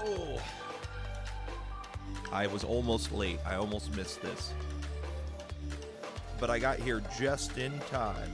Oh. I was almost late. I almost missed this. But I got here just in time.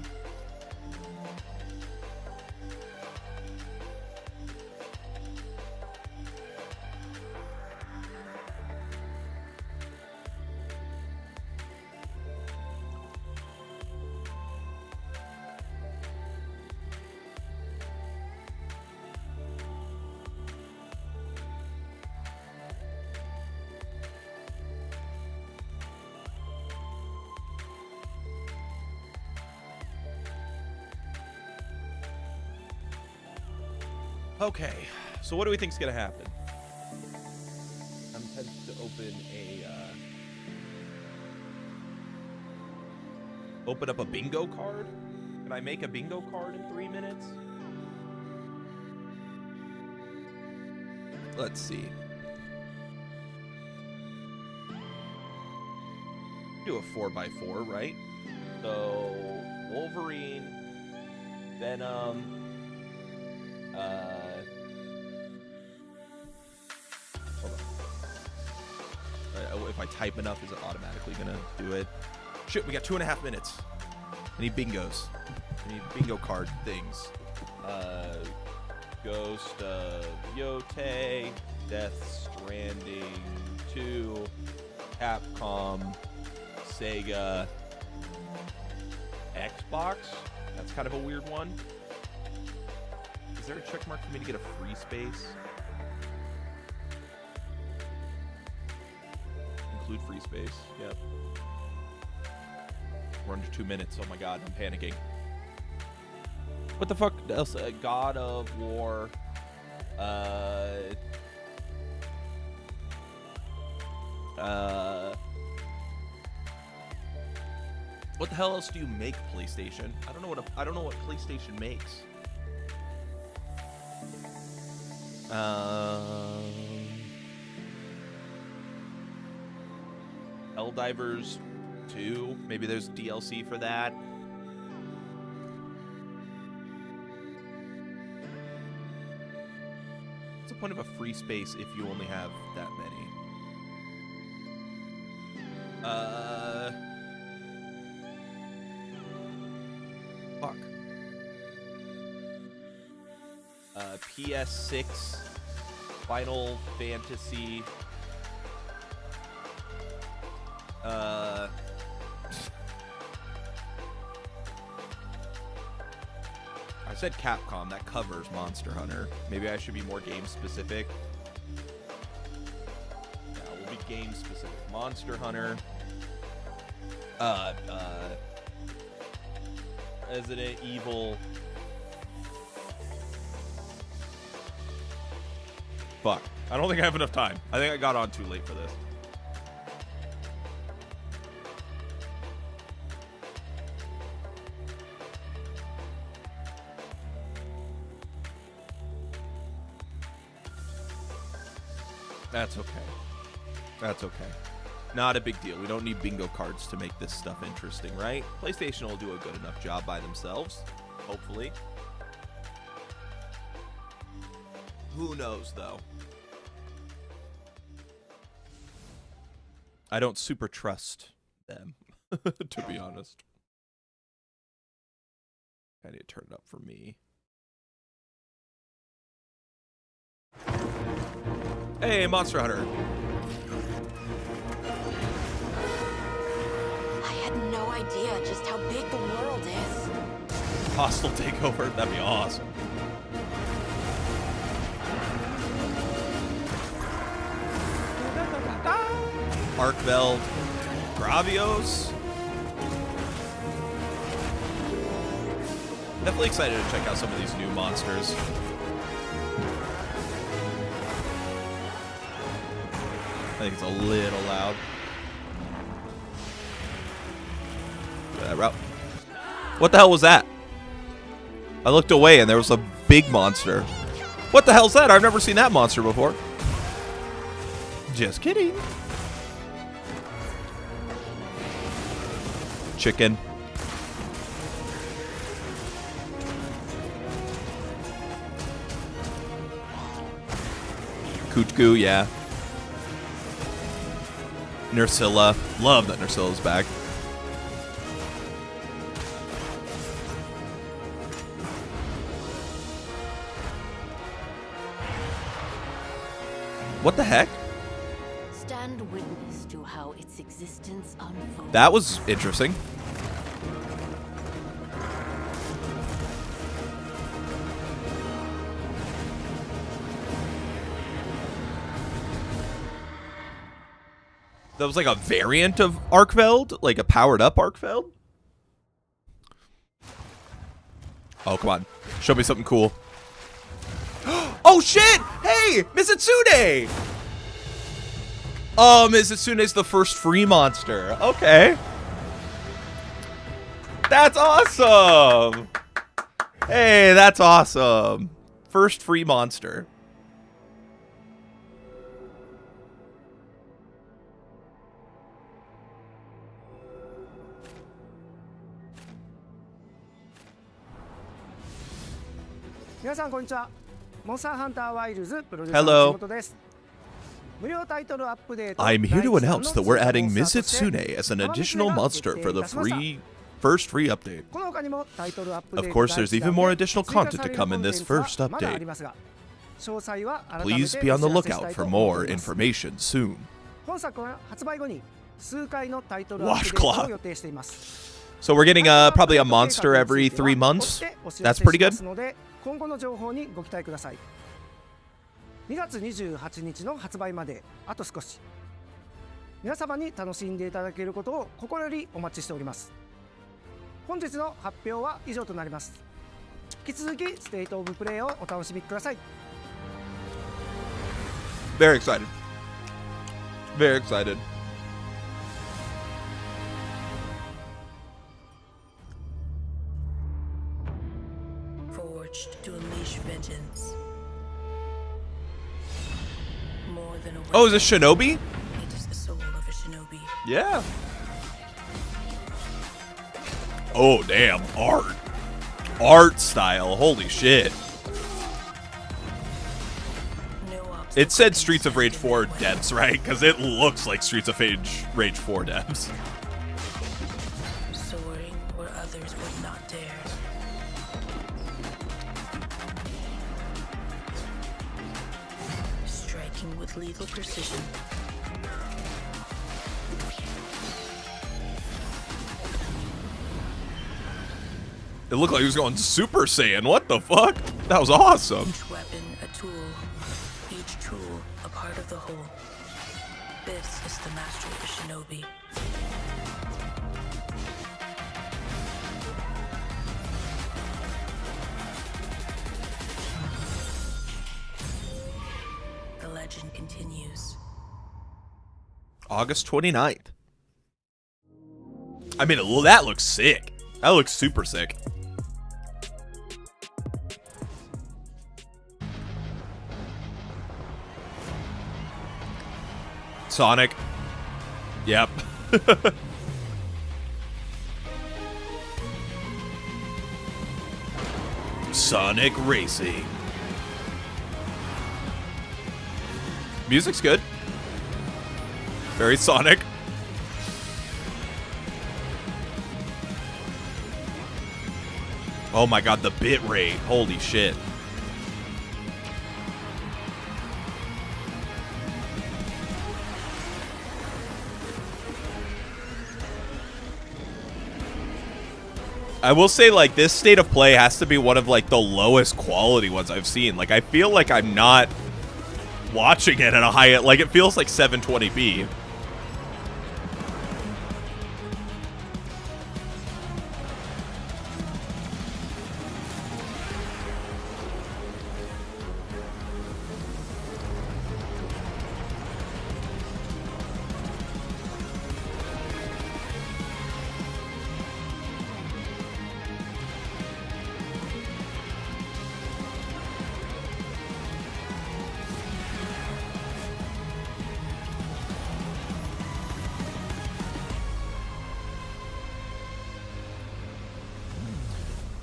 Okay, so what do we think's gonna happen? I'm tempted to open up a bingo card. Can I make a bingo card in 3 minutes? Let's see. Do a 4x4, right? So Wolverine, Venom. Hold on. If I type enough, is it automatically gonna do it? Shit, we got 2.5 minutes. I need bingos. I need bingo card things. Ghost of Yote, Death Stranding 2, Capcom, Sega, Xbox. That's kind of a weird one. Is there a check mark for me to get a free space? Include free space. Yep. We're under 2 minutes. Oh my god, I'm panicking. What the fuck else? God of War. What the hell else do you make, PlayStation? I don't know what PlayStation makes. Helldivers 2. Maybe there's DLC for that. What's the point of a free space if you only have that many? Fuck. PS6, Final Fantasy. I said Capcom. That covers Monster Hunter. Maybe I should be more game specific. Yeah, we'll be game specific. Monster Hunter. Resident Evil. Fuck. I don't think I have enough time. I think I got on too late for this. That's okay. That's okay. Not a big deal. We don't need bingo cards to make this stuff interesting, right? PlayStation will do a good enough job by themselves. Hopefully. Who knows, though? I don't super trust them, to be honest. I need to turn it up for me. Hey, Monster Hunter. I had no idea just how big the world is. Hostile takeover? That'd be awesome. Arkveld, Gravios. Definitely excited to check out some of these new monsters. I think it's a little loud. Go that route. What the hell was that? I looked away and there was a big monster. What the hell's that? I've never seen that monster before. Just kidding. Chicken. Kuchku, yeah. Nursilla. Love that Nursilla's back. What the heck? Stand witness to how its existence unfolds. That was interesting. That was like a variant of Arkveld? Like a powered up Arkveld? Oh, come on. Show me something cool. Oh, shit! Hey! Mizitsune! Oh, Mizitsune's the first free monster. Okay. That's awesome! Hey, that's awesome. First free monster. Hello. I'm here to announce that we're adding Mizitsune as an additional monster for the first free update. Of course, there's even more additional content to come in this first update. Please be on the lookout for more information soon. Washcloth. So we're getting probably a monster every 3 months. That's pretty good. 今後の情報にご期待ください。2月28日の発売まであと少し。皆様に楽しんでいただけることを心よりお待ちしております。本日の発表は以上となります。引き続きステートオブプレイをお楽しみください。Very excited. Very excited. To unleash vengeance. More than a weapon, Oh, is this Shinobi? it is the soul of a shinobi. Yeah. Oh, damn. Art. Art style. Holy shit. No obstacle It said can Streets of Rage 4 stand devs, right? Because it looks like Streets of Rage 4 devs. soaring where others would not dare. Striking with lethal precision. It looked like he was going Super Saiyan. What the fuck? That was awesome. Each weapon a tool, each tool a part of the whole. This is the mastery of a shinobi. The legend continues. August 29th. I mean, that looks sick. That looks super sick. Sonic. Yep. Sonic Racing. Music's good. Very Sonic. Oh my god, the bit rate. Holy shit. I will say, like, this state of play has to be one of, like, the lowest quality ones I've seen. Like, I feel like I'm not watching it at a high... Like, it feels like 720p.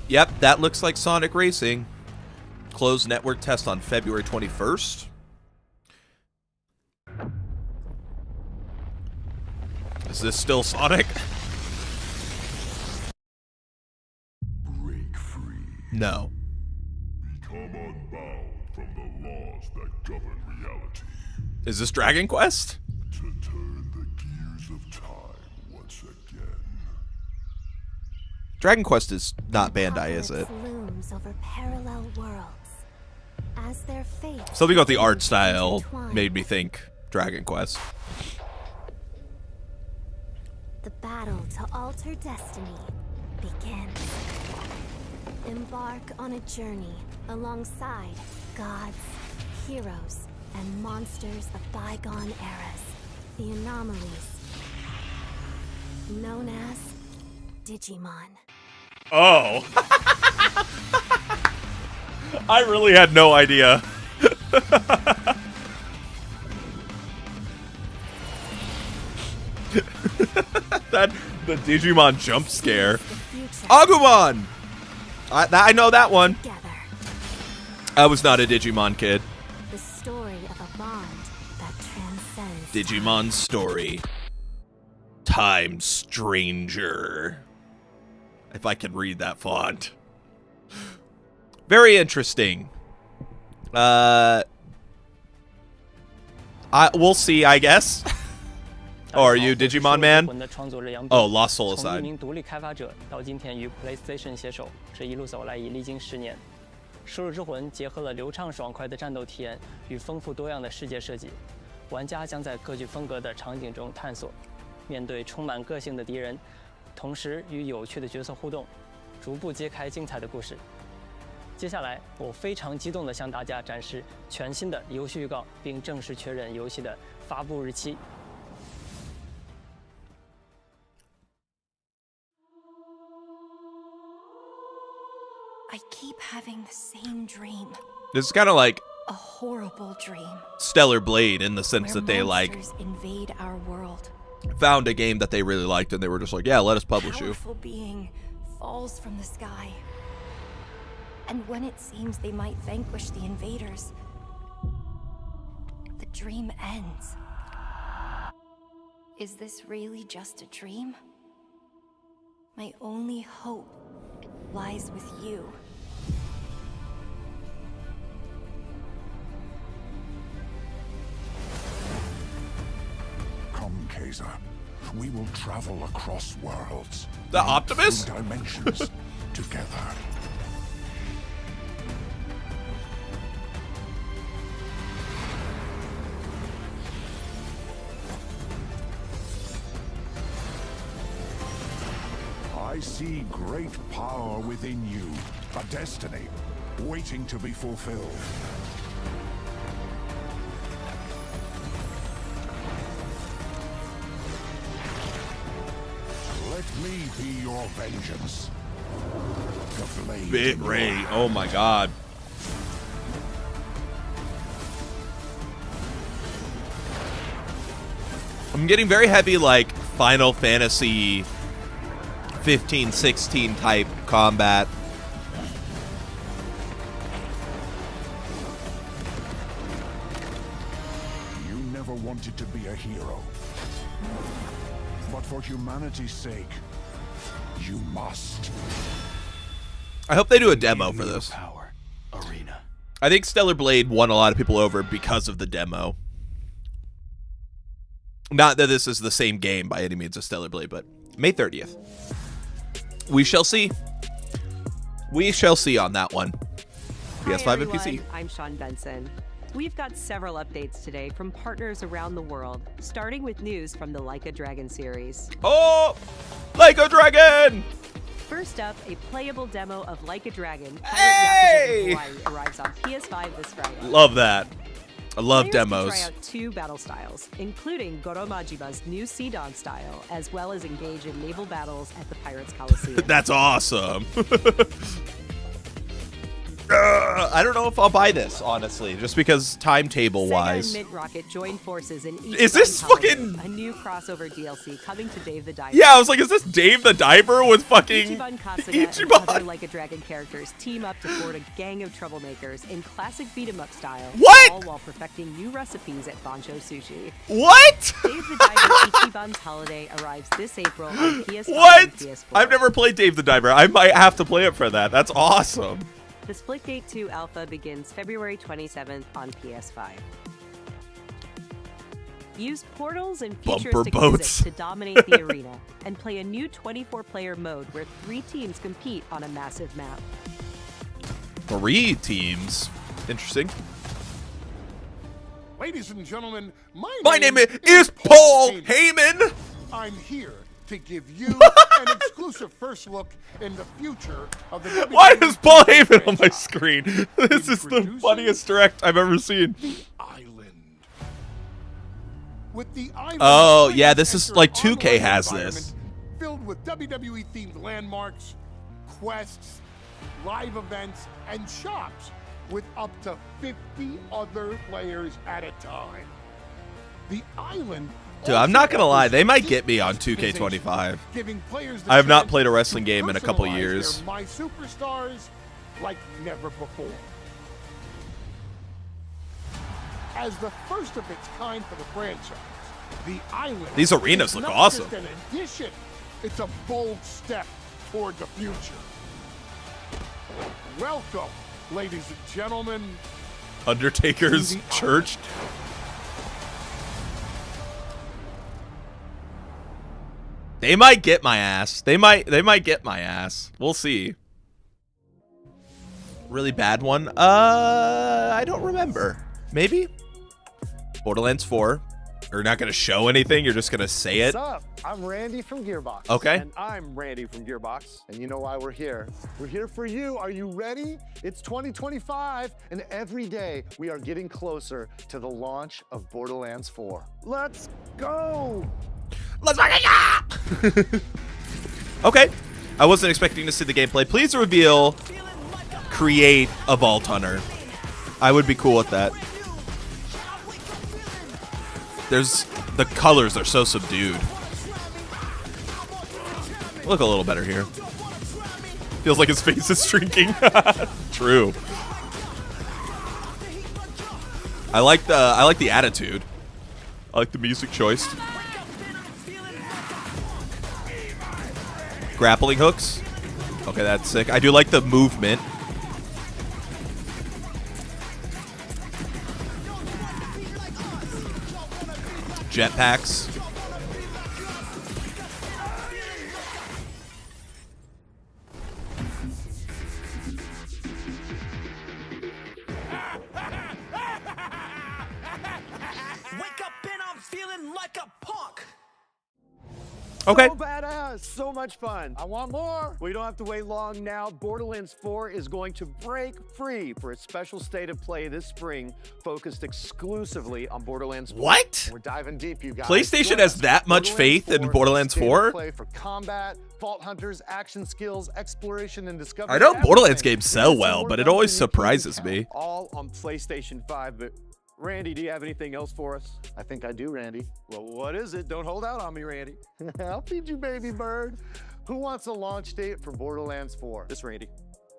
Yep, that looks like Sonic Racing. Closed network test on February 21st. Is this still Sonic? Break free. No. Become unbound from the laws that govern reality. Is this Dragon Quest? To turn the gears of time once again. Dragon Quest is not Bandai, is it? Apocalypse looms over parallel worlds. As their fates Something about the art style intertwine, made me think Dragon Quest. the battle to alter destiny begins. Embark on a journey alongside gods, heroes, and monsters of bygone eras. The anomalies, known as Digimon. Oh. I really had no idea. That the Digimon jump scare. The future Agumon! I know that one. together. I was not a Digimon kid. The story of a bond that transcends Digimon story. Time Stranger. If I can read that font. Very interesting. We'll see, I guess. Oh, are you Digimon man? Oh, Lost Soul 从一 aside. 名独立开发者到今天与 PlayStation 携手，这一路走来已历经10年。《输入之魂》结合了流畅爽快的战斗体验与丰富多样的世界设计，玩家将在各具风格的场景中探索，面对充满个性的敌人，同时与有趣的角色互动，逐步揭开精彩的故事。接下来，我非常激动地向大家展示全新的游戏预告，并正式确认游戏的发布日期。 I keep having the same dream. This is kind of like A horrible dream. Stellar Blade in the sense where that they like monsters invade our world. found a game that they really liked and they were just like, yeah, let us publish you. Powerful being falls from the sky. And when it seems they might vanquish the invaders, the dream ends. Is this really just a dream? My only hope lies with you. Come, Kaiser. We will travel across worlds. The Optimus? Through dimensions. Together. I see great power within you. A destiny waiting to be fulfilled. Let me be your vengeance. The blade Bit in your Ray. hand. Oh my god. I'm getting very heavy like Final Fantasy 15, 16 type combat. You never wanted to be a hero. But for humanity's sake, you must. I hope they do a demo for this. Power arena. I think Stellar Blade won a lot of people over because of the demo. Not that this is the same game by any means as Stellar Blade, but May 30th. We shall see. We shall see on that one. PS5 Hi, and everyone. PC. I'm Sean Benson. We've got several updates today from partners around the world, starting with news from the Like a Dragon series. Oh! Like a Dragon! First up, a playable demo of Like a Dragon, Pirate Hey! Yakuza Hawaii arrives on PS5 this Friday. Love that. I love Players can demos. try out 2 battle styles, including Goro Majima's new Sea Dog style, as well as engage in naval battles at the Pirates Coliseum. That's awesome. I don't know if I'll buy this, honestly, just because timetable Sega wise. and Mint Rocket joined forces in Is this fucking- a new crossover DLC coming to Dave the Diver? Yeah, I was like, is this Dave the Diver with fucking Ichiban Kasuga and Ichiban? other Like a Dragon characters team up to thwart a gang of troublemakers in classic beat-em-up style. What? All while perfecting new recipes at Bancho Sushi. What? Dave the Diver Ichiban's Holiday arrives this April on PS5 What? and PS4. I've never played Dave the Diver. I might have to play it for that. That's awesome. The Splitgate 2 alpha begins February 27th on PS5. Use portals and Bumper futuristic boats. physics to dominate the arena, and play a new 24-player mode where 3 teams compete on a massive map. 3 teams. Interesting. Ladies and gentlemen, My name is Paul Heyman. I'm here to give you an exclusive first look in the future of the WWE Why is Paul Heyman on my franchise. screen? This is the Introducing funniest direct I've ever seen. The Island. With the Island, Oh, players yeah, this is enter like an 2K online has environment this. Filled with WWE-themed landmarks, quests, live events, and shops with up to 50 other players at a time. The Island. Dude, I'm not gonna lie, they might get me on 2K25. Giving players the I have not chance played a wrestling to game in a couple personalize years. their My Superstars like never before. As the first of its kind for the franchise, the Island. These arenas is look not awesome. Just an addition, it's a bold step toward the future. Welcome, ladies and gentlemen. Undertaker's church. They might get my ass. They might get my ass. We'll see. Really bad one? I don't remember. Maybe? Borderlands 4. You're not gonna show anything, you're just gonna say it. What's up? I'm Randy from Gearbox. Okay. And I'm Randy from Gearbox. And you know why we're here. We're here for you. Are you ready? It's 2025, and every day we are getting closer to the launch of Borderlands 4. Let's go! Let's fucking go! Okay. I wasn't expecting to see the gameplay. Please reveal, create a Vault Hunter. I would be cool with that. The colors are so subdued. Look a little better here. Feels like his face is shrinking. True. I like the attitude. I like the music choice. Grappling hooks. Okay, that's sick. I do like the movement. Jetpacks. Wake up and I'm feeling like a punk. Okay. So badass, so much fun. I want more. We don't have to wait long now. Borderlands 4 is going to break free for a special state of play this spring, focused exclusively on Borderlands 4. What? We're diving deep, you guys. PlayStation Join has us. that much faith in Borderlands state of 4? Play for combat, Vault Hunters, action skills, exploration, and discovery. I know Borderlands everything. games sell It's well, more but it than always you can surprises count. me. All on PlayStation 5, but Randy, do you have anything else for us? I think I do, Randy. Well, what is it? Don't hold out on me, Randy. I'll feed you, baby bird. Who wants a launch date for Borderlands 4? This Randy.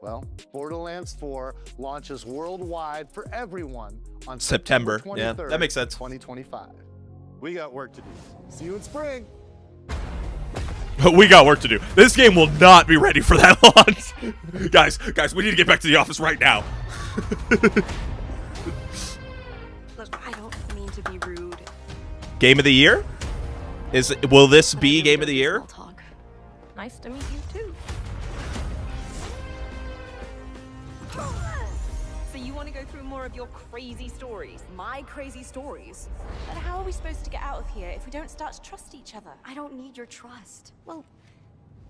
Well, Borderlands 4 launches worldwide for everyone on September. Yeah, 23rd, that makes sense. 2025. We got work to do. See you in spring. We got work to do. This game will not be ready for that launch. Guys, we need to get back to the office right now. Look, I don't mean to be rude. Game of the year? Will this be game of the year? Small talk. Nice to meet you too. So you want to go through more of your crazy stories? My crazy stories? But how are we supposed to get out of here if we don't start to trust each other? I don't need your trust. Well,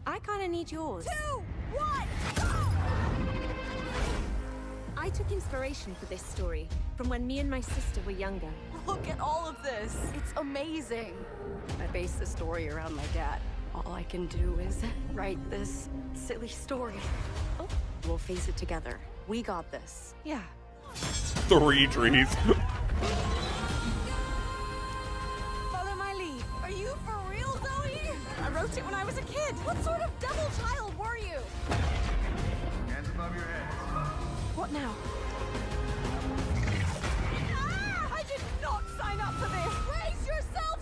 I kind of need yours. 2, 1, I took inspiration for this story from when me and my sister were younger. Look at all of this. It's amazing. I based the story around my dad. All I can do is write this silly story. Oh, we'll face it together. We got this. Yeah. 3 trees. Follow my lead. Are you for real, Zoe? I wrote it when I was a kid. What sort of devil child were you? Hands above your head. What now? Ah! I did not sign up for this. Brace yourself,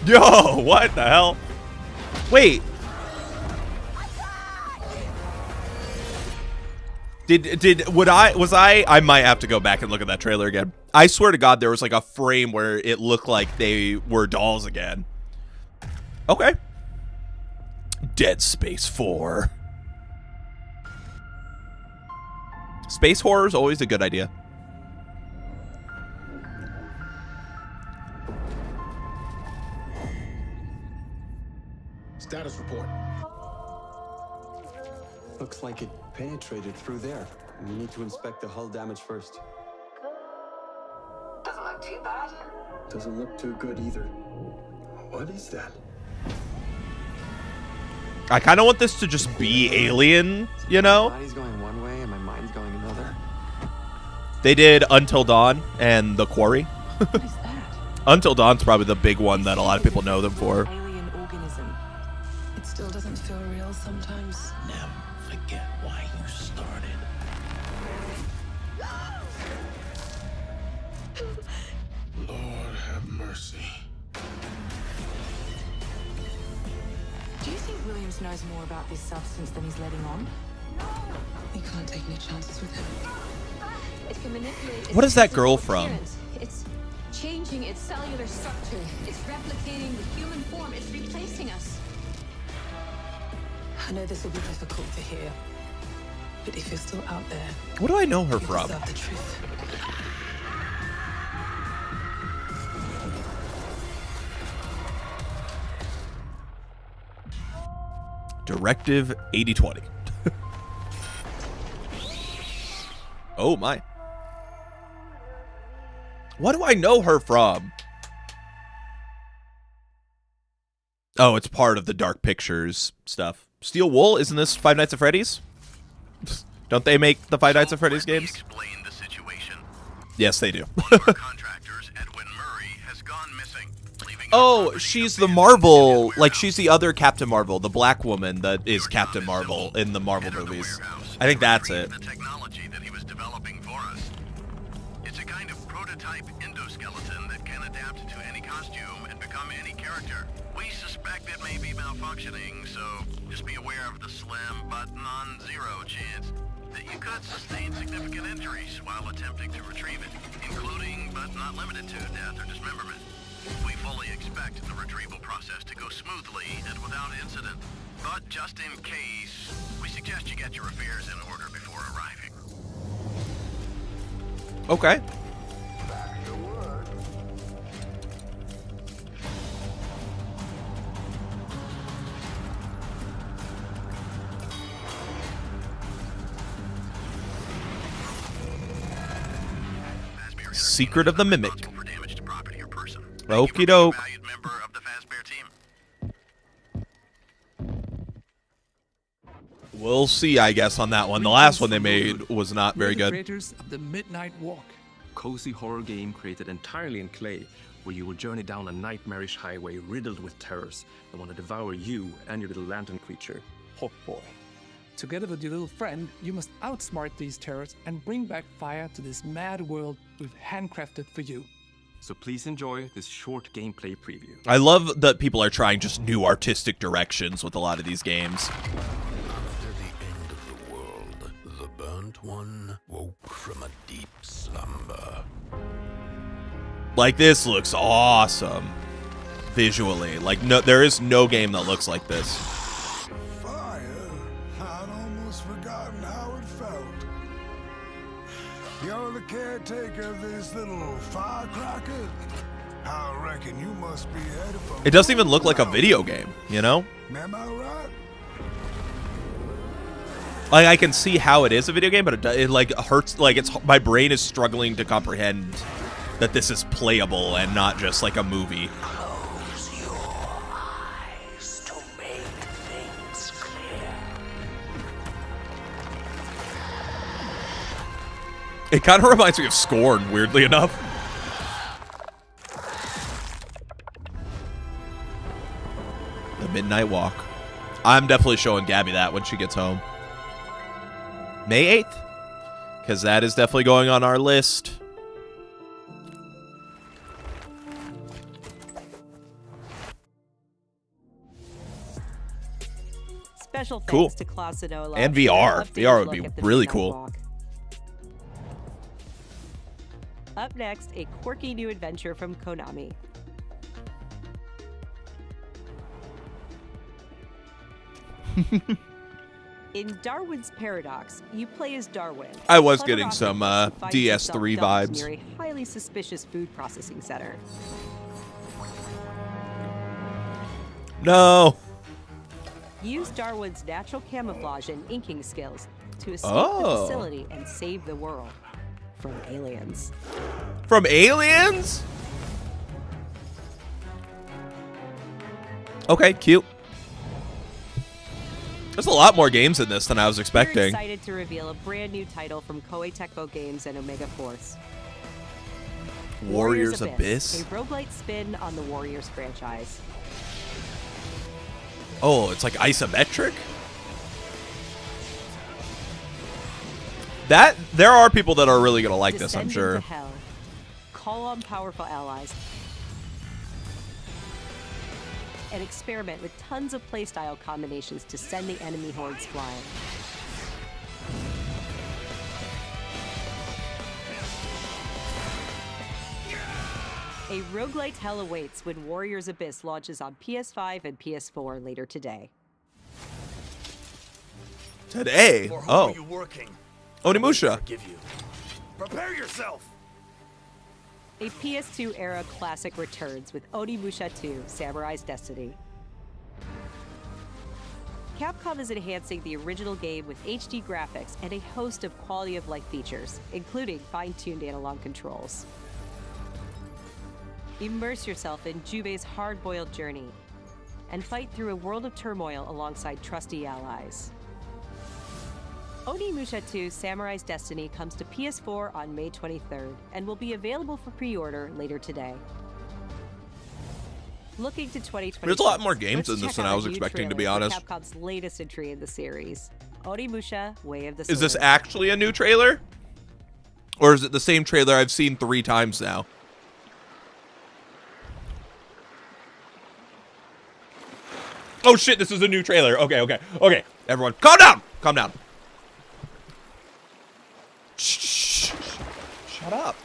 Zoe! Yo, what the hell? Wait. I might have to go back and look at that trailer again. I swear to God, there was like a frame where it looked like they were dolls again. Okay. Dead Space 4. Space horror is always a good idea. Status report. Looks like it penetrated through there. We need to inspect the hull damage first. Doesn't look too bad. Doesn't look too good either. What is that? I kind of want this to just be Alien, you know? My body's going one way and my mind's going another. They did Until Dawn and The Quarry. What is that? Until Dawn's probably the big one that a lot of people know them for. Alien organism. It still doesn't feel real sometimes. Never forget why you started. Lord have mercy. Do you think Williams knows more about this substance than he's letting on? We can't take any chances with him. It can manipulate. What is that girl from? It's changing its cellular structure. It's replicating the human form. It's replacing us. I know this will be difficult to hear, but if you're still out there, What do I know her you from? deserve the truth. Directive 8020. Oh my. What do I know her from? Oh, it's part of the Dark Pictures stuff. Steel Wool, isn't this Five Nights at Freddy's? Don't they make the Five Nights at Freddy's games? Explain the situation. Yes, they do. Contractors, Edwin Murray, has gone missing. Oh, she's the Marvel, like she's the other Captain Marvel, the black woman that is Captain Marvel in the Marvel movies. I think that's it. The technology that he was developing for us. It's a kind of prototype endoskeleton that can adapt to any costume and become any character. We suspect it may be malfunctioning, so just be aware of the slim but non-zero chance that you could sustain significant injuries while attempting to retrieve it, including but not limited to death or dismemberment. We fully expect the retrieval process to go smoothly and without incident, but just in case, we suggest you get your affairs in order before arriving. Okay. Secret of the Mimic. Okie doke. We'll see, I guess, on that one. The last one they made was not very good. Creators of the Midnight Walk, cozy horror game created entirely in clay, where you will journey down a nightmarish highway riddled with terrors that want to devour you and your little lantern creature, Hawk Boy. Together with your little friend, you must outsmart these terrors and bring back fire to this mad world we've handcrafted for you. So please enjoy this short gameplay preview. I love that people are trying just new artistic directions with a lot of these games. After the end of the world, the burnt one woke from a deep slumber. Like, this looks awesome visually. Like, no, there is no game that looks like this. Fire? I'd almost forgotten how it felt. You're the caretaker of this little firecracker? I reckon you must be headed for... It doesn't even look like a video game, you know? Am I right? Like, I can see how it is a video game, but it like hurts. Like, my brain is struggling to comprehend that this is playable and not just like a movie. Close your eyes to make It kind of reminds me of Scorn, weirdly enough. The Midnight Walk. I'm definitely showing Gabby that when she gets home. May 8th. Because that is definitely going on our list. Special thanks Cool. to Klaus Sonola And for VR. an updated VR would look be at the really Midnight cool. Walk. Up next, a quirky new adventure from Konami. In Darwin's Paradox, you play as Darwin. I was a getting clever some octopus who finds DS3 himself dumped vibes. near a highly suspicious food processing center. No. Use Darwin's natural camouflage and inking skills to escape Oh. the facility and save the world from aliens. From aliens? Okay, cute. There's a lot more games in this than I was We're expecting. excited to reveal a brand new title from Koei Tecmo Games and Omega Force. Warriors Abyss? A roguelite spin on the Warriors franchise. Oh, it's like isometric? There are people that are really going to like this, I'm Descend sure. into hell. Call on powerful allies. And experiment with tons of playstyle combinations to send the enemy hordes flying. A roguelite hell awaits when Warriors Abyss launches on PS5 and PS4 later today. Today? For whom Oh. are you working? Onimusha. Forgive you. Prepare yourself. A PS2 era classic returns with Onimusha 2: Samurai's Destiny. Capcom is enhancing the original game with HD graphics and a host of quality of life features, including fine-tuned analog controls. Immerse yourself in Jubei's hard-boiled journey and fight through a world of turmoil alongside trusty allies. Onimusha 2: Samurai's Destiny comes to PS4 on May 23rd and will be available for pre-order later today. Looking to 2020. There's a lot more games in this than I was expecting, to be honest. Capcom's latest entry in the series, Onimusha: Way of the Sword. Is this actually a new trailer? Or is it the same trailer I've seen 3 times now? Oh shit, this is a new trailer. Okay. Everyone, calm down! Calm down. Shh. Shut up.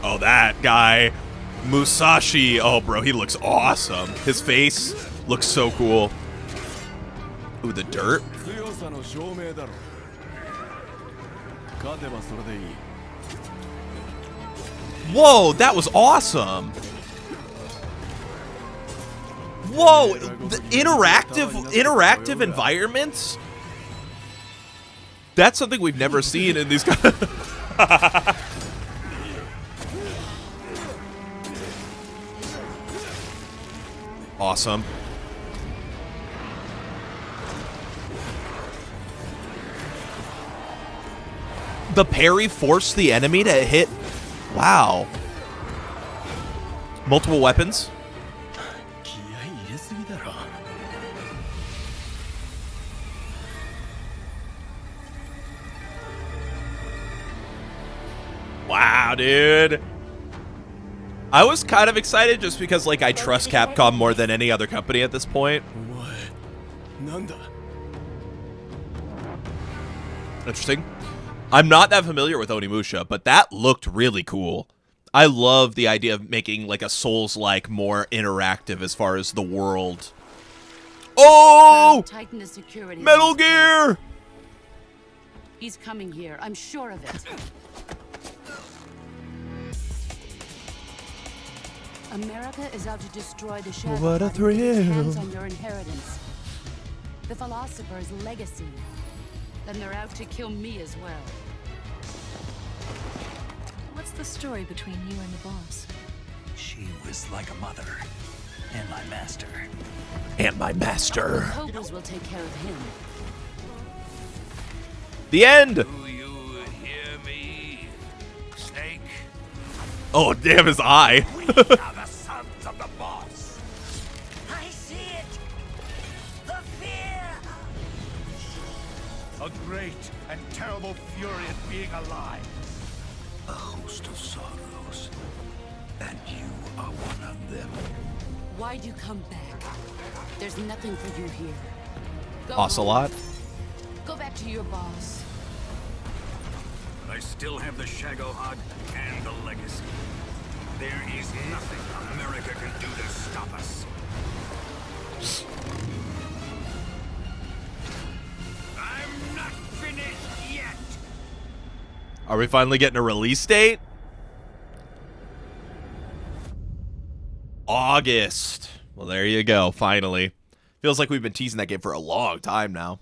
Oh, that guy. Musashi. Oh, bro, he looks awesome. His face looks so cool. Ooh, the dirt. Whoa, that was awesome. Whoa, the interactive environments. That's something we've never seen in these guys. Awesome. The parry forced the enemy to hit. Wow. Multiple weapons. Wow, dude. I was kind of excited just because, like, I trust Capcom more than any other company at this point. Interesting. I'm not that familiar with Onimusha, but that looked really cool. I love the idea of making, like, a Souls-like more interactive as far as the world Oh! Tighten the security. Metal Gear! He's coming here. I'm sure of it. America is out to destroy the Shadow. What a thrill. Hands on your inheritance. The philosopher's legacy. Then they're out to kill me as well. What's the story between you and the boss? She was like a mother. And my master. And my master. Cobras will take care of him. The end! Do you hear me, Snake? Oh, damn his eye. We are the sons of the boss. I see it. The fear. A great and terrible fury at being alive. A host of sorrows. And you are one of them. Why'd you come back? There's nothing for you here. Go Ocelot. home. Go back to your boss. I still have the Shagohod and the legacy. There is nothing America can do to stop us. I'm not finished yet. Are we finally getting a release date? August. Well, there you go. Finally. Feels like we've been teasing that game for a long time now.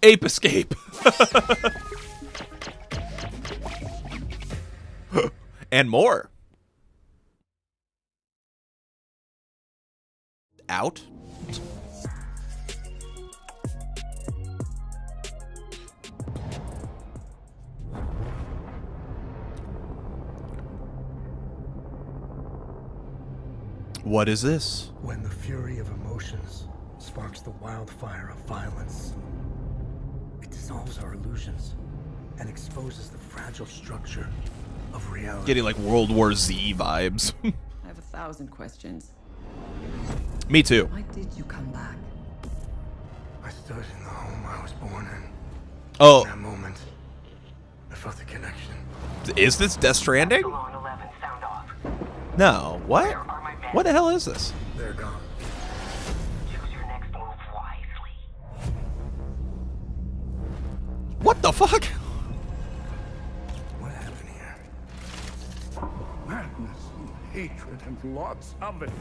Ape Escape. And more. Out. What is this? When the fury of emotions sparks the wildfire of violence, it dissolves our illusions and exposes the fragile structure of reality. Getting like World War Z vibes. I have 1,000 questions. Me too. Why did you come back? I stood in the home I was born in. Oh. In that moment, I felt the connection. Is this Death Stranding? No. What? What the hell is this? They're gone. What the fuck? What happened here? Madness and hatred and lots of it.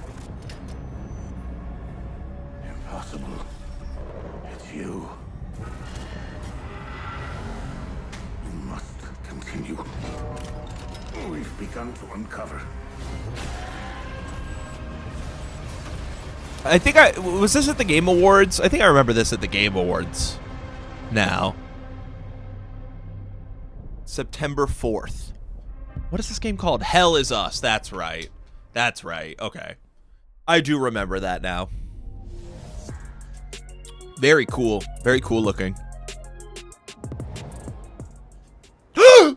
Impossible. It's you. You must continue. We've begun to uncover. I think was this at the Game Awards? I think I remember this at the Game Awards. Now. September 4th. What is this game called? Hell Is Us. That's right. That's right. Okay. I do remember that now. Very cool. Very cool looking.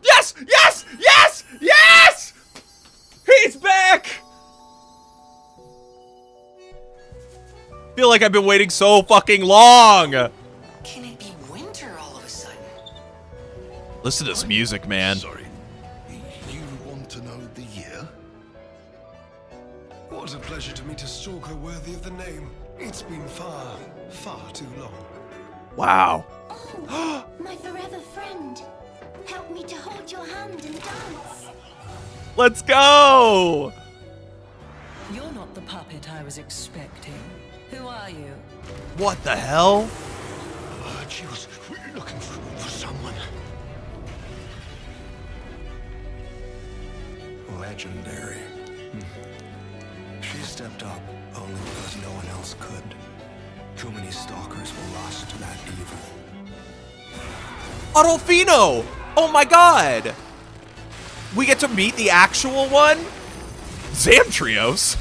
Yes! Yes! Yes! Yes! He's back! Feel like I've been waiting so fucking long. Can it be winter all of a sudden? Listen to this music, man. Sorry. You want to know the year? What a pleasure to meet a stalker worthy of the name. It's been far, far too long. Wow. Oh, my forever friend. Help me to hold your hand and dance. Let's go. You're not the puppet I was expecting. Who are you? What the hell? She was looking for someone. Legendary. She stepped up only because no one else could. Too many stalkers were lost to that evil. Adolfino! Oh my god! We get to meet the actual one? Zamtrios.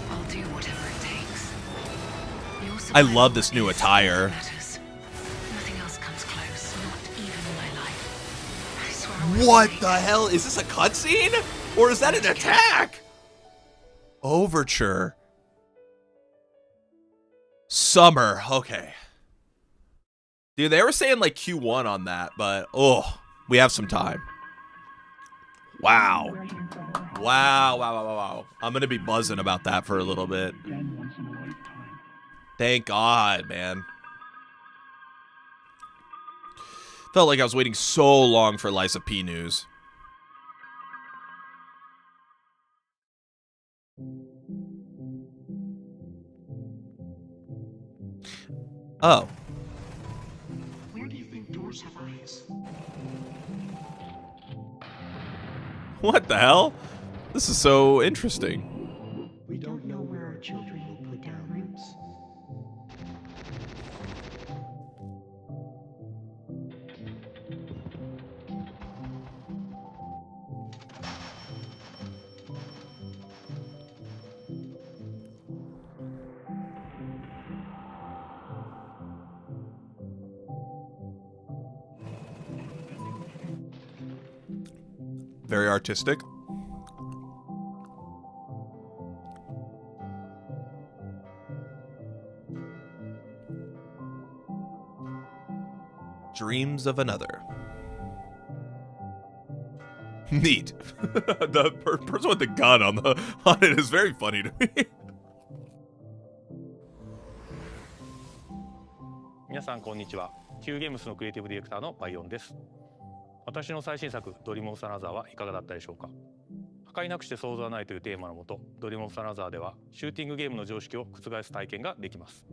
I'll do whatever it takes. I love this new attire. Nothing else comes close, not even in my life. I swear. What the hell? Is this a cutscene? Or is that an attack? Overture. Summer. Okay. Dude, they were saying like Q1 on that, but oh, we have some time. Wow. Wow. I'm going to be buzzing about that for a little bit. Thank God, man. Felt like I was waiting so long for Liza P news. Oh. Where do you think doors have eyes? What the hell? This is so interesting. We don't know where our children will put their roots. Very artistic. Dreams of Another. Neat. The person with the gun on it is very funny to me. 皆さんこんにちは。Qゲームスのクリエイティブディレクターのバイオンです。私の最新作ドリームオブサナザーはいかがだったでしょうか。破壊なくして想像はないというテーマのもと、ドリームオブサナザーではシューティングゲームの常識を覆す体験ができます。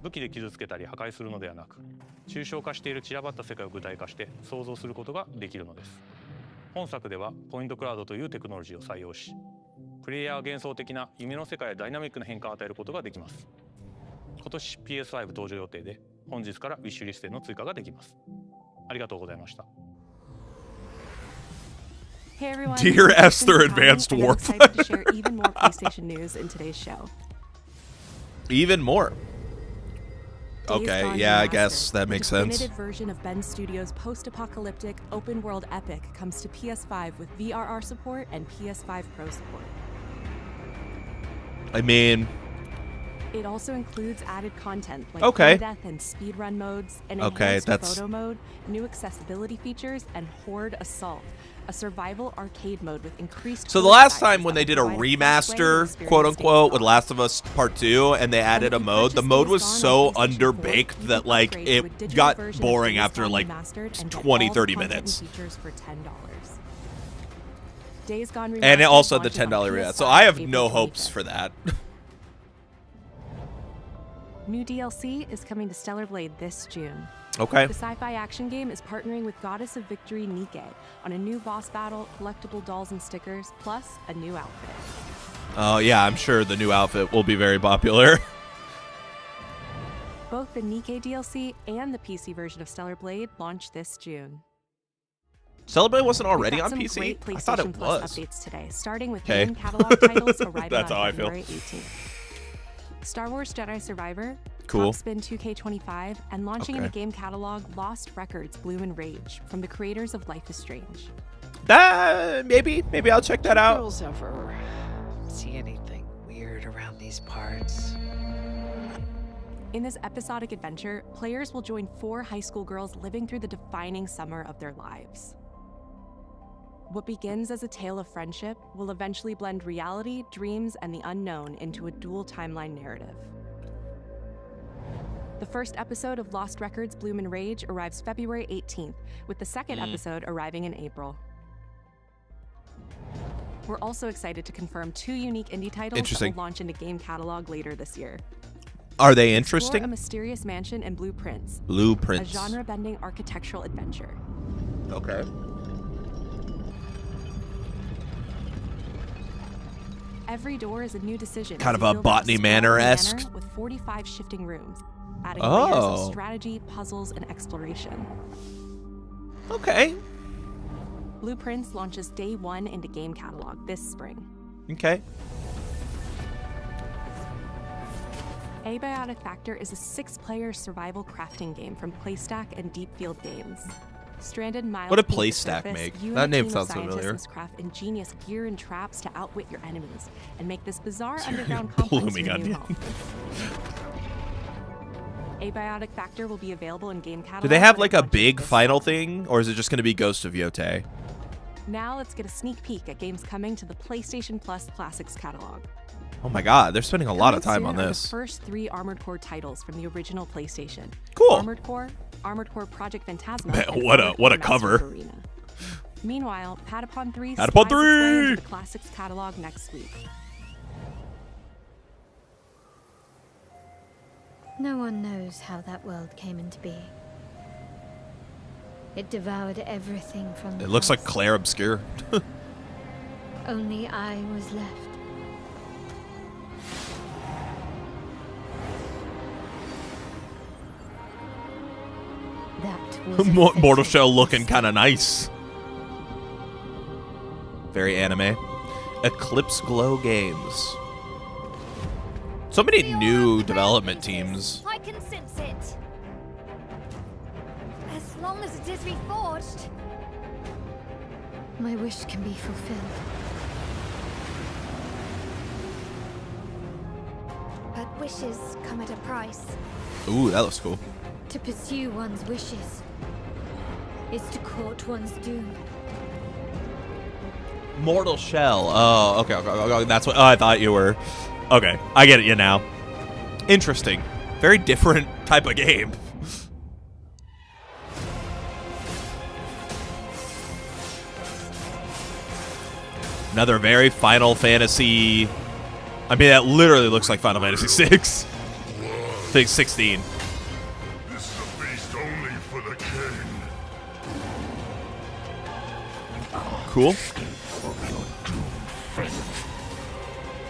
武器で傷つけたり破壊するのではなく、抽象化している散らばった世界を具体化して想像することができるのです。本作ではポイントクラウドというテクノロジーを採用し、プレイヤーは幻想的な夢の世界やダイナミックな変化を与えることができます。今年 PS5 登場予定で、本日からウィッシュリストへの追加ができます。ありがとうございました。Hey everyone, Dear I'm Esther Kristen Advanced Conley, and I'm Warfighter. excited to share even more PlayStation news in today's show. Even more. Days Okay, Gone yeah, I Remastered, guess that makes the sense. definitive version of Ben Studios' post-apocalyptic open-world epic comes to PS5 with VRR support and PS5 Pro support. I mean, It also includes added content like Okay. death and speedrun modes, an Okay, enhanced that's- photo mode, new accessibility features, and Horde Assault, a survival arcade mode with increased. so the world last sizes time when that they did a provide a fresh way to remaster, experience quote Days unquote, with Gone. Last of Us Part 2, and they added a mode, the mode was so underbaked that like it got boring after like 20, 30 minutes. Days Gone And it Remastered also had the launches on $10 readout. So PS5 I have April no 25th. hopes for that. New DLC is coming to Stellar Blade this June. Okay. The sci-fi action game is partnering with Goddess of Victory Nike on a new boss battle, collectible dolls and stickers, plus a new outfit. Oh yeah, I'm sure the new outfit will be very popular. Both the Nike DLC and the PC version of Stellar Blade launch this June. Celebrate wasn't already We've got on some PC? great I thought PlayStation it Plus was. updates today, starting with Okay. game catalog titles arriving That's on how I feel. February 18th. Star Wars Jedi Survivor, Cool. Top Spin 2K25, and launching in the Okay. game catalog Lost Records Bloom and Rage from the creators of Life is Strange. Maybe I'll check that out. Girls ever see anything weird around these parts? In this episodic adventure, players will join 4 high school girls living through the defining summer of their lives. What begins as a tale of friendship will eventually blend reality, dreams, and the unknown into a dual timeline narrative. The first episode of Lost Records Bloom and Rage arrives February 18th, with the second episode arriving in April. We're also excited to confirm 2 unique indie titles that Interesting. will launch into game catalog later this year. Are they Explore interesting? A Mysterious Mansion and Blueprints. Blueprints. A genre-bending architectural adventure. Okay. Every door is a new decision. Kind as of you a build out Botany sprawling Manor-esque. manor with 45 shifting rooms, adding layers Oh. of strategy, puzzles, and exploration. Okay. Blueprints launches day 1 into game catalog this spring. Okay. Abiotic Factor is a 6-player survival crafting game from Playstack and Deepfield Games. Stranded miles What did beneath the Playstack surface, make? you and That a name team of sounds scientists familiar. must craft ingenious gear and traps to outwit your enemies and make this bizarre You're underground complex blooming your new onion. home. Abiotic Factor will be available in game catalog. Do they have when like it a launches big this final thing, or is it just going to be Ghost of Yotei? Now let's get a sneak peek at games coming to the PlayStation Plus Classics catalog. Oh my god, they're spending a lot of Coming time on soon are this. The first 3 Armored Core titles from the original PlayStation. Cool. Armored Core Project Phantasma. Man, and what a Armored Core cover. Master of Arena. Meanwhile, Patapon 3 Patapon slides its 3! way into the Classics catalog next week. No one knows how that world came into being. It devoured everything from the It looks like past. Claire Obscure. Only I was left. That was a Mortal fatal Shell looking kind of nice. Very anime. Eclipse Glow Games. So many new development teams. I can sense it. As long as it is reforged. My wish can be fulfilled. But wishes come at a price. Ooh, that looks cool. To pursue one's wishes is to court one's doom. Mortal Shell. Oh, okay. That's what I thought you were. Okay, I get it now. Interesting. Very different type of game. Another very Final Fantasy. I mean, that literally looks like Final Fantasy 6. I think 16. This is a feast only for the king. Cool.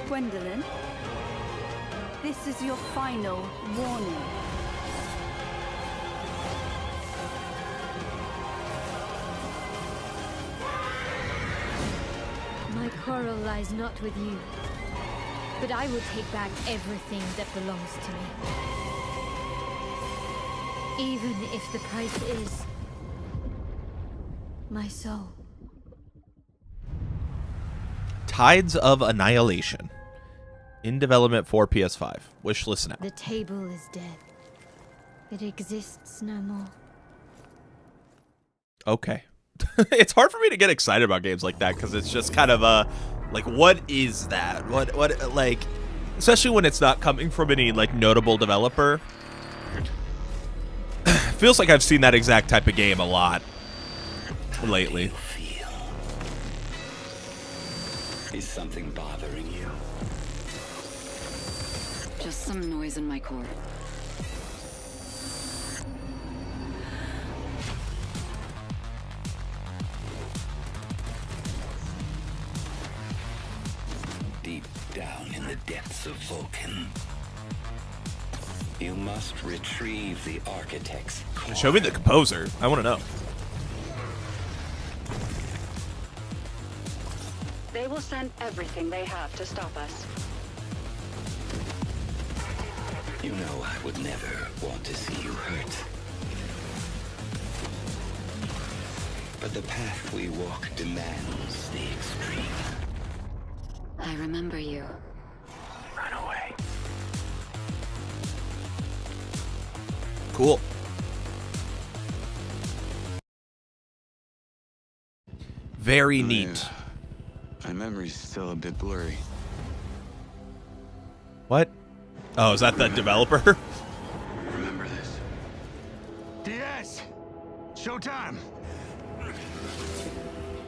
Gwendolyn, this is your final warning. My quarrel lies not with you, but I will take back everything that belongs to me. Even if the price is my soul. Tides of Annihilation. In development for PS5. Wishlist now. The table is dead. It exists no more. Okay. It's hard for me to get excited about games like that because it's just kind of like, what is that? What like, especially when it's not coming from any like notable developer. Feels like I've seen that exact type of game a lot lately. Is something bothering you? Just some noise in my core. Deep down in the depths of Vulcan, you must retrieve the Architect's core. Show me the composer. I want to know. They will send everything they have to stop us. You know I would never want to see you hurt. But the path we walk demands the extreme. I remember you. Run away. Cool. Very neat. My memory's still a bit blurry. What? Oh, is that the developer? Remember this. DS! Showtime!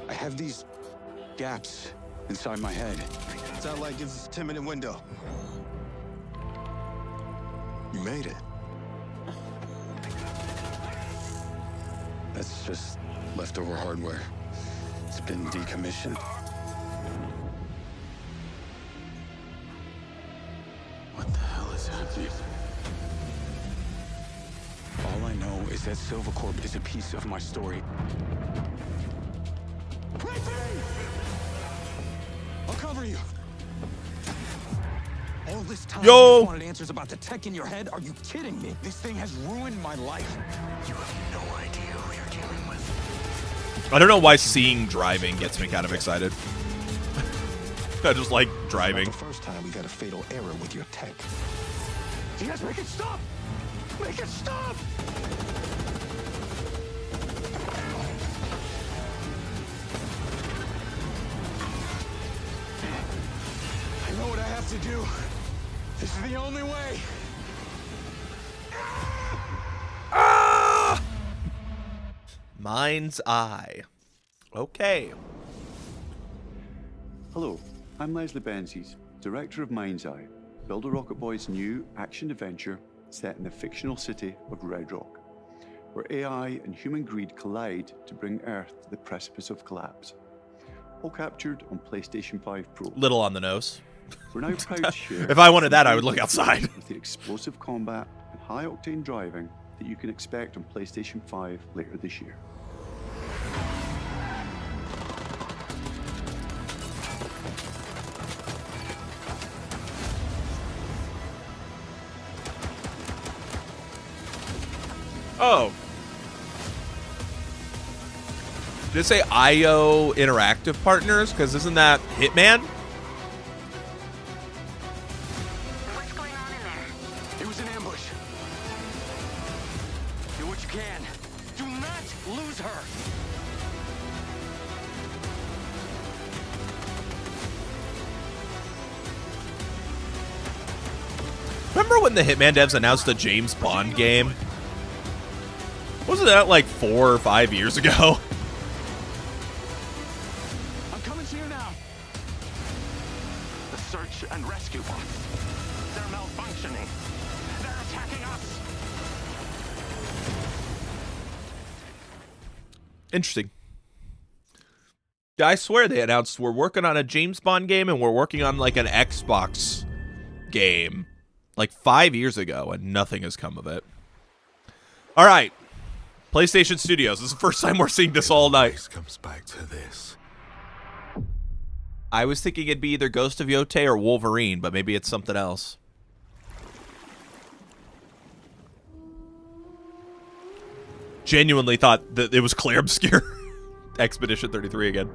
I have these gaps inside my head. Satellite gives us a 10-minute window. You made it. That's just leftover hardware. It's been decommissioned. What the hell is happening? All I know is that Silvercorp is a piece of my story. I'll cover you. All this time, Yo! I just wanted answers about the tech in your head. Are you kidding me? This thing has ruined my life. You have no idea who you're dealing with. I don't know why seeing driving gets me kind of excited. I just like driving. It's not the first time we got a fatal error with your tech. Yes, make it stop! Make it stop! to do. This is the only way. Mind's Eye. Okay. Hello, I'm Leslie Benzies, director of Mind's Eye, Builder Rocket Boy's new action-adventure set in the fictional city of Red Rock, where AI and human greed collide to bring Earth to the precipice of collapse. All captured on PlayStation 5 Pro. Little on the nose. We're now proud to share. If I wanted that, I would look outside. With the explosive combat and high-octane driving that you can expect on PlayStation 5 later this year. Oh. Did it say IO Interactive Partners? Because isn't that Hitman? What's going on in there? It was an ambush. Do what you can. Do not lose her. Remember when the Hitman devs announced a James Bond game? Wasn't that like 4 or 5 years ago? I'm coming to you now. The search and rescue bots. They're malfunctioning. They're attacking us. Interesting. I swear they announced we're working on a James Bond game and we're working on like an Xbox game like 5 years ago and nothing has come of it. All right. PlayStation Studios. This is the first time we're seeing this all night. This comes back to this. I was thinking it'd be either Ghost of Yotei or Wolverine, but maybe it's something else. Genuinely thought that it was Claire Obscure. Expedition 33 again.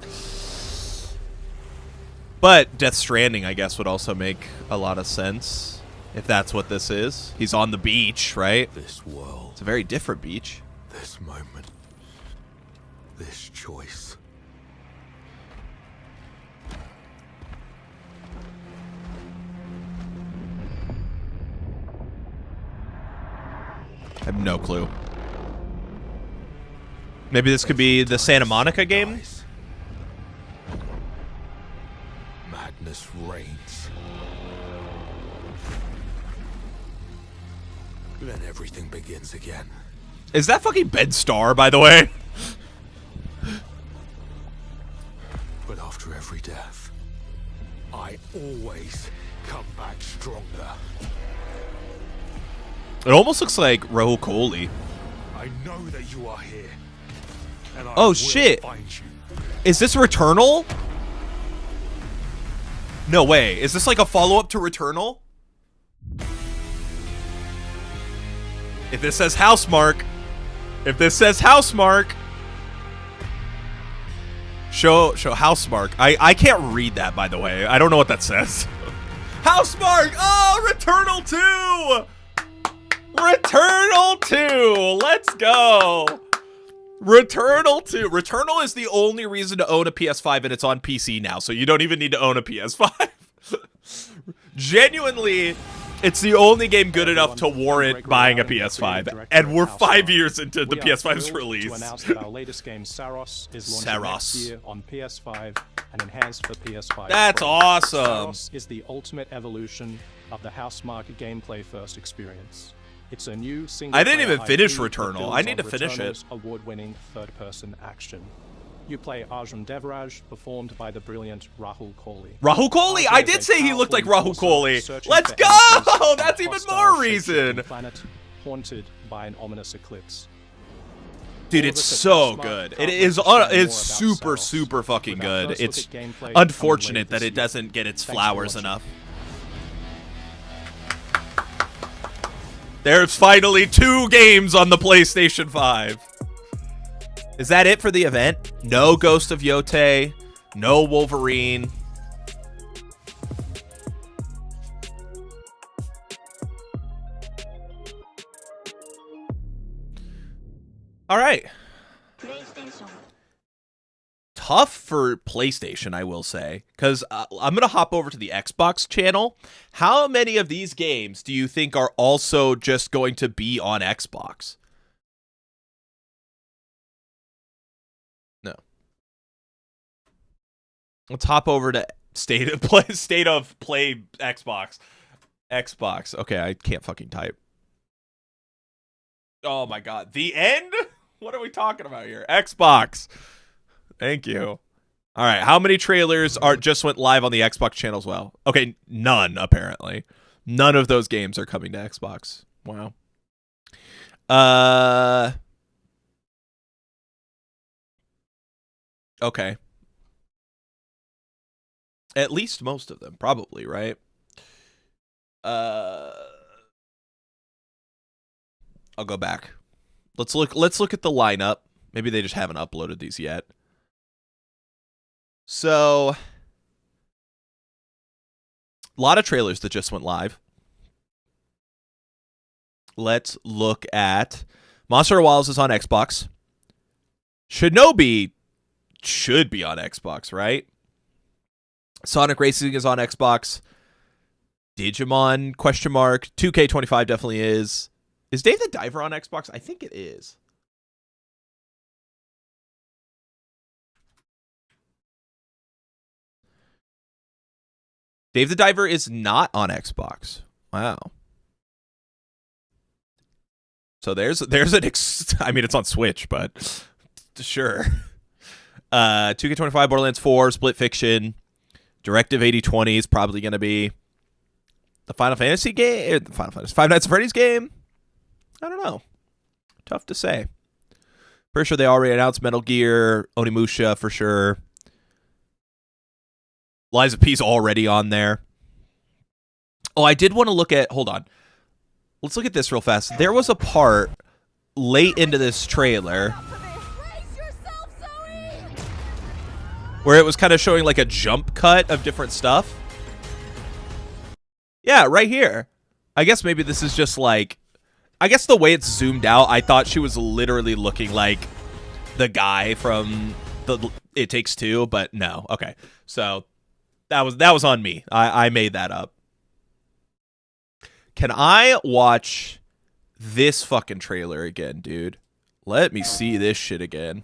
But Death Stranding, I guess, would also make a lot of sense. If that's what this is. He's on the beach, right? This world. It's a very different beach. This moment. This choice. I have no clue. Maybe this could be the Santa Monica game? Madness reigns. Then everything begins again. Is that fucking Ben Starr, by the way? But after every death, I always come back stronger. It almost looks like Rahul Kohli. I know that you are here. And I Oh will shit. find you. Is this Returnal? No way. Is this like a follow-up to Returnal? If this says Housemark. If this says Housemark. Show Housemark. I can't read that, by the way. I don't know what that says. Housemark! Oh, Returnal 2! Returnal 2! Let's go! Returnal 2. Returnal is the only reason to own a PS5, and it's on PC now, so you don't even need to own a PS5. Genuinely, it's the only game good enough to warrant buying a PS5, and we're 5 years into the PS5's release. To announce that our latest game, Saros, is launching next year on PS5 and enhanced for PS5. That's Pro. awesome. Saros is the ultimate evolution of the Housemarque gameplay-first experience. It's a new single. I didn't even finish IP that Returnal. builds I need on to finish it. Returnal's award-winning third-person action. You play Arjun Devraj, performed by the brilliant Rahul Kohli. Rahul Kohli? I did say he looked like Rahul Kohli. Let's go! That's even more reason. Planet haunted by an ominous eclipse. Dude, it's so good. It is. It's super, super fucking good. It's unfortunate that it doesn't get its flowers enough. There's finally 2 games on the PlayStation 5. Is that it for the event? No Ghost of Yotei. No Wolverine. All right. tough for PlayStation, I will say, because I'm gonna hop over to the Xbox channel. How many of these games do you think are also just going to be on Xbox? No. Let's hop over to State of Play Xbox. Xbox. Okay, I can't fucking type. Oh my god. The end? What are we talking about here? Xbox. Thank you. All right, how many trailers just went live on the Xbox channel as well? Okay, none, apparently. None of those games are coming to Xbox. Wow. Okay. At least most of them, probably, right? I'll go back. Let's look at the lineup. Maybe they just haven't uploaded these yet. So, a lot of trailers that just went live. Let's look at Monster Wilds is on Xbox. Shinobi should be on Xbox, right? Sonic Racing is on Xbox. Digimon, question mark. 2K25 definitely is. Is Dave the Diver on Xbox? I think it is. Dave the Diver is not on Xbox. Wow. So there's an I mean, it's on Switch, but sure. 2K25, Borderlands 4, Split Fiction, Directive 8020 is probably going to be the Final Fantasy game. Five Nights at Freddy's game. I don't know. Tough to say. Pretty sure they already announced Metal Gear, Onimusha for sure. Lies of P's already on there. Oh, I did want to look at... Hold on. Let's look at this real fast. There was a part late into this trailer where it was kind of showing like a jump cut of different stuff. Yeah, right here. I guess maybe this is just like... I guess the way it's zoomed out, I thought she was literally looking like the guy from the It Takes Two, but no. Okay, so... That was on me. I made that up. Can I watch this fucking trailer again, dude? Let me see this shit again.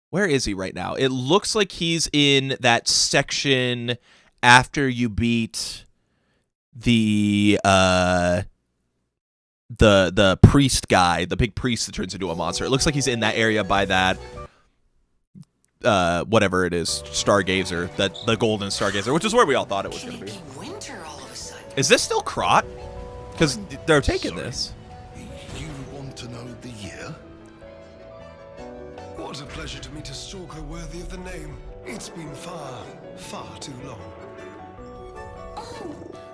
Where is he right now? It looks like he's in that section after you beat the priest guy, the big priest that turns into a monster. It looks like he's in that area by that whatever it is, Stargazer, the golden Stargazer, which is where we all thought it was going to be. Is this still Krot? Because they're taking this. You want to know the year? What a pleasure to meet a stalker worthy of the name. It's been far, far too long.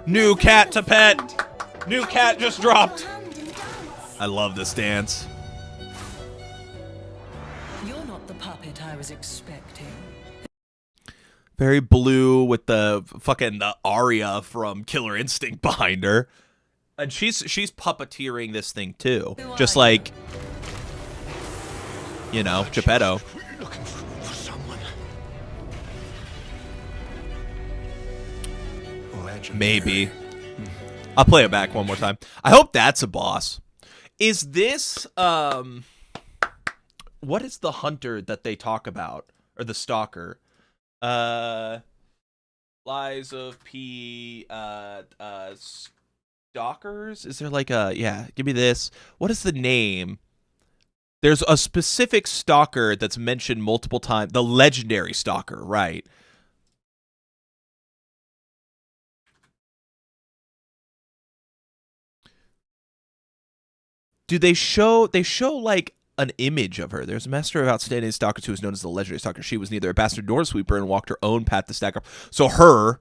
New cat to pet. New cat just dropped. I love this dance. You're not the puppet I was expecting. Very blue with the fucking aria from Killer Instinct behind her. And she's puppeteering this thing too. Just like, you know, Geppetto. Looking for someone. Maybe. I'll play it back one more time. I hope that's a boss. Is this what is the hunter that they talk about, or the stalker? Lies of P stalkers? Is there like a... Yeah, give me this. What is the name? There's a specific stalker that's mentioned multiple times. The legendary stalker, right? Do they show like an image of her? There's a master of outstanding stalkers who is known as the legendary stalker. She was neither a bastard nor a sweeper and walked her own path to stack up. So her,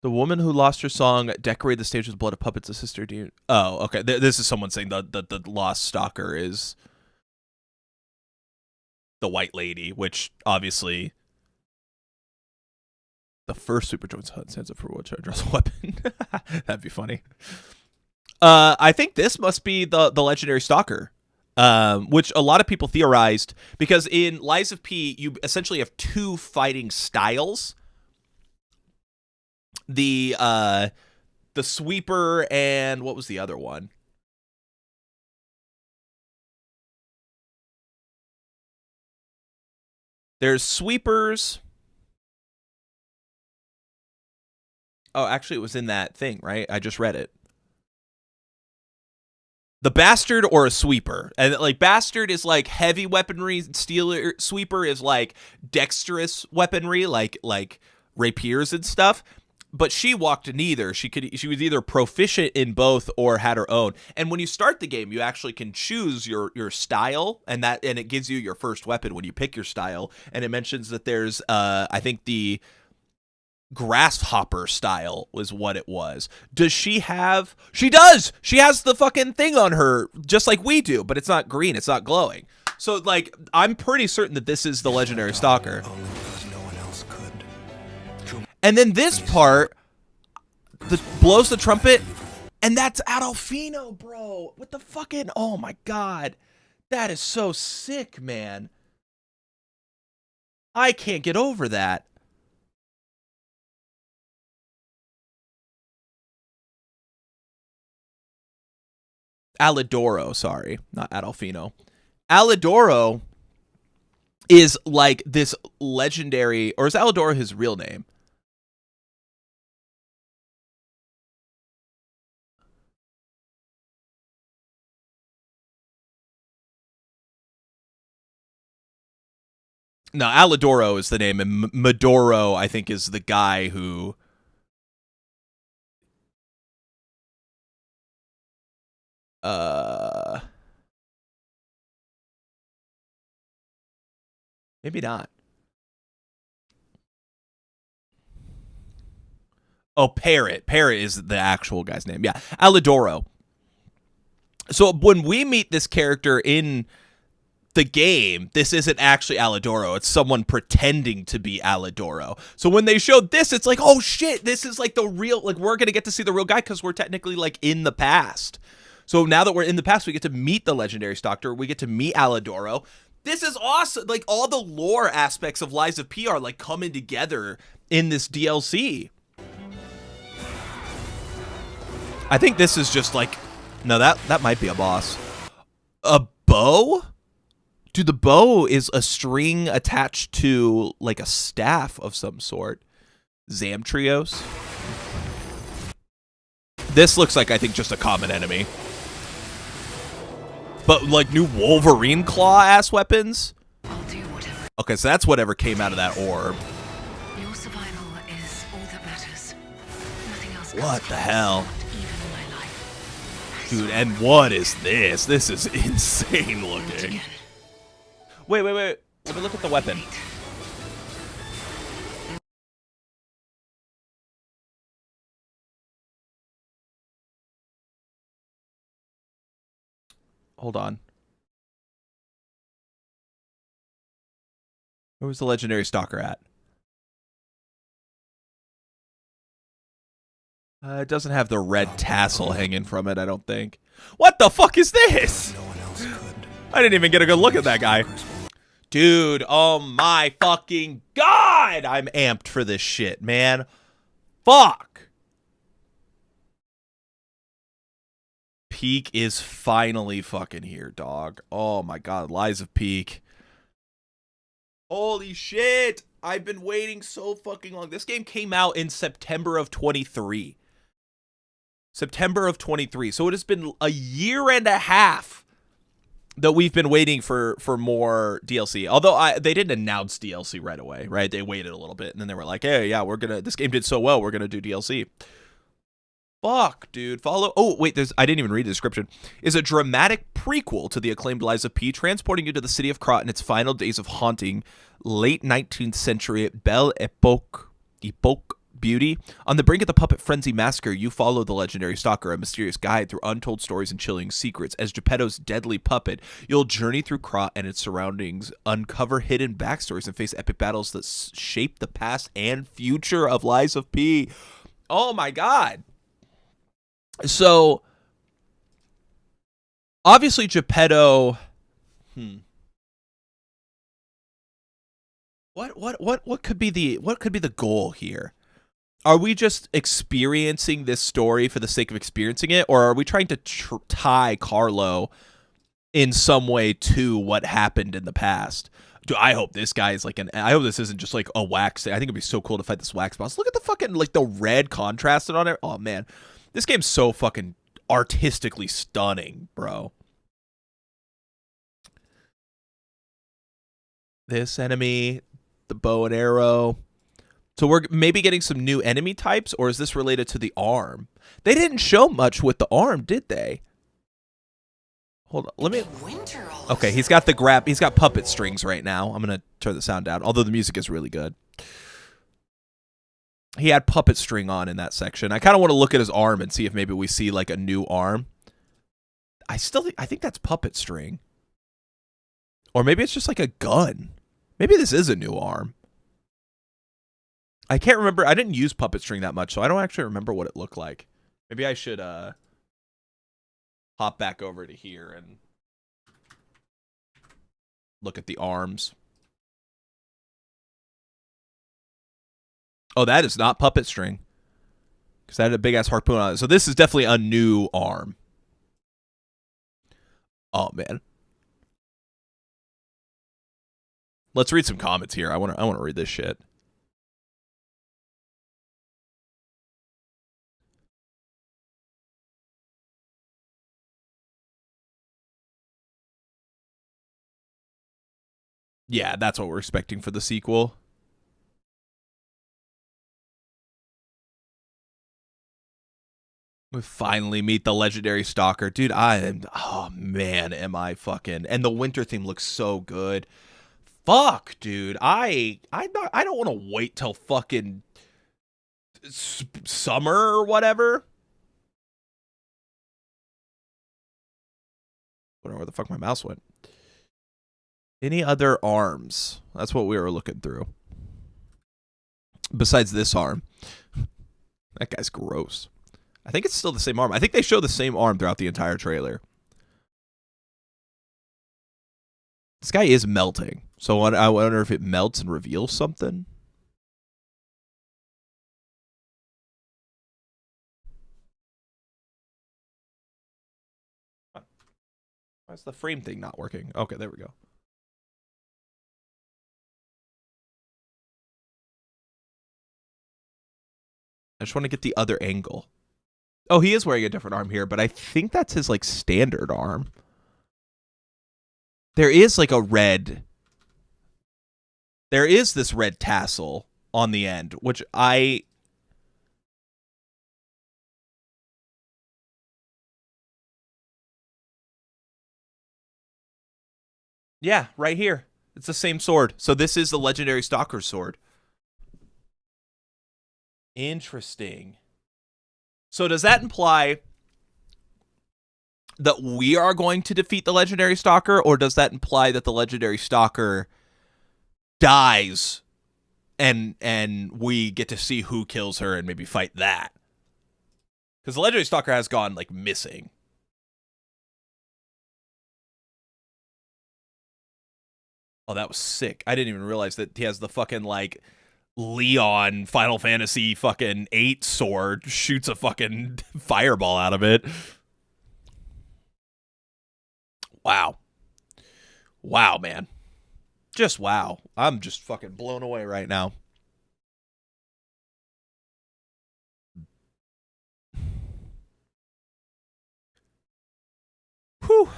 the woman who lost her song, decorated the stage with blood of puppets, a sister. Do you... Oh, okay. This is someone saying the lost stalker is the white lady, which obviously The first Super Jones stands up for what draws a weapon. That'd be funny. I think this must be the legendary Stalker, which a lot of people theorized, because in Lies of P, you essentially have two fighting styles. The Sweeper and what was the other one? There's Sweepers. Oh, actually, it was in that thing, right? I just read it. The Bastard or a Sweeper. And like Bastard is like heavy weaponry, Sweeper is like dexterous weaponry, like rapiers and stuff. But she walked neither. She was either proficient in both or had her own. And when you start the game, you actually can choose your style, and it gives you your first weapon when you pick your style. And it mentions that there's I think the Grasshopper style was what it was. Does she have? She does. She has the fucking thing on her just like we do, but it's not green. It's not glowing. So like, I'm pretty certain that this is the legendary Stalker. And then this part, blows the trumpet, and that's Adolfino, bro. What the fucking? Oh my god, that is so sick, man. I can't get over that. Alidoro, sorry, not Adolfino. Alidoro is like this legendary, or is Alidoro his real name? No, Alidoro is the name, and Medoro, I think, is the guy who... Maybe not. Oh, Parrot. Parrot is the actual guy's name. Yeah, Alidoro. So when we meet this character in the game, this isn't actually Alidoro. It's someone pretending to be Alidoro. So when they showed this, it's like, oh shit, this is like the real, like we're going to get to see the real guy because we're technically like in the past. So now that we're in the past, we get to meet the legendary Stalker. We get to meet Alidoro. This is awesome. Like all the lore aspects of Lies of P are like coming together in this DLC. I think this is just like, no, that might be a boss. A bow? Dude, the bow is a string attached to like a staff of some sort. Zamtrios. This looks like, I think, just a common enemy. But like new Wolverine claw ass weapons? Okay, so that's whatever came out of that orb. Your survival is all that matters. Nothing else. What the hell? Dude, and what is this? This is insane looking. Wait. Let me look at the weapon. Hold on. Where was the legendary Stalker at? It doesn't have the red tassel hanging from it, I don't think. What the fuck is this? I didn't even get a good look at that guy. Dude, oh my fucking god! I'm amped for this shit, man. Fuck! Peak is finally fucking here, dog. Oh my god, Lies of Peak. Holy shit! I've been waiting so fucking long. This game came out in September of 23. September of 23. So it has been a year and a half that we've been waiting for more DLC. Although they didn't announce DLC right away, right? They waited a little bit and then they were like, hey, yeah, this game did so well, we're gonna do DLC. Fuck, dude. Oh, wait, I didn't even read the description. Is a dramatic prequel to the acclaimed Lies of P, transporting you to the city of Krat in its final days of haunting late 19th century Belle Epoque beauty. On the brink of the Puppet Frenzy Massacre, you follow the legendary stalker, a mysterious guide through untold stories and chilling secrets. As Geppetto's deadly puppet, you'll journey through Krat and its surroundings, uncover hidden backstories, and face epic battles that shape the past and future of Lies of P. Oh my god. So, obviously Geppetto... What could be the goal here? Are we just experiencing this story for the sake of experiencing it, or are we trying to tie Carlo in some way to what happened in the past? I hope this guy is like I hope this isn't just like a wax. I think it'd be so cool to fight this wax boss. Look at the fucking like the red contrasted on it. Oh man, this game's so fucking artistically stunning, bro. This enemy, the bow and arrow. So we're maybe getting some new enemy types, or is this related to the arm? They didn't show much with the arm, did they? Hold on, let me... Okay, he's got puppet strings right now. I'm gonna turn the sound down, although the music is really good. He had puppet string on in that section. I kind of want to look at his arm and see if maybe we see like a new arm. I think that's puppet string. Or maybe it's just like a gun. Maybe this is a new arm. I can't remember. I didn't use puppet string that much, so I don't actually remember what it looked like. Maybe I should hop back over to here and look at the arms. Oh, that is not puppet string, because that had a big-ass harpoon on it. So this is definitely a new arm. Oh, man. Let's read some comments here. I want to read this shit. Yeah, that's what we're expecting for the sequel. We finally meet the legendary stalker. Dude, oh man, am I fucking... And the winter theme looks so good. Fuck, dude. I don't want to wait till fucking summer or whatever. I don't know where the fuck my mouse went. Any other arms? That's what we were looking through. Besides this arm. That guy's gross. I think it's still the same arm. I think they show the same arm throughout the entire trailer. This guy is melting. So I wonder if it melts and reveals something. Why is the frame thing not working? Okay, there we go. I just want to get the other angle. Oh, he is wearing a different arm here, but I think that's his, like, standard arm. There is, like, a red... There is this red tassel on the end, which I... Yeah, right here. It's the same sword. So this is the legendary Stalker's sword. Interesting. So does that imply that we are going to defeat the legendary stalker, or does that imply that the legendary stalker dies and we get to see who kills her and maybe fight that? Because the legendary stalker has gone like missing. Oh, that was sick. I didn't even realize that he has the fucking like Leon Final Fantasy fucking 8 sword, shoots a fucking fireball out of it. Wow. Wow, man. Just wow. I'm just fucking blown away right now. Whew.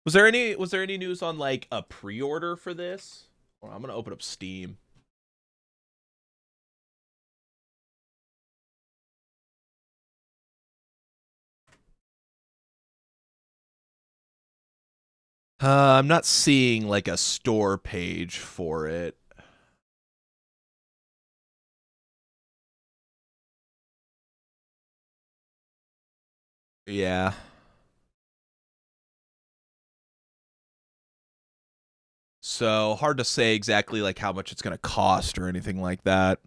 Was there any news on like a pre-order for this? Well, I'm gonna open up Steam. I'm not seeing like a store page for it. Yeah. So hard to say exactly like how much it's going to cost or anything like that.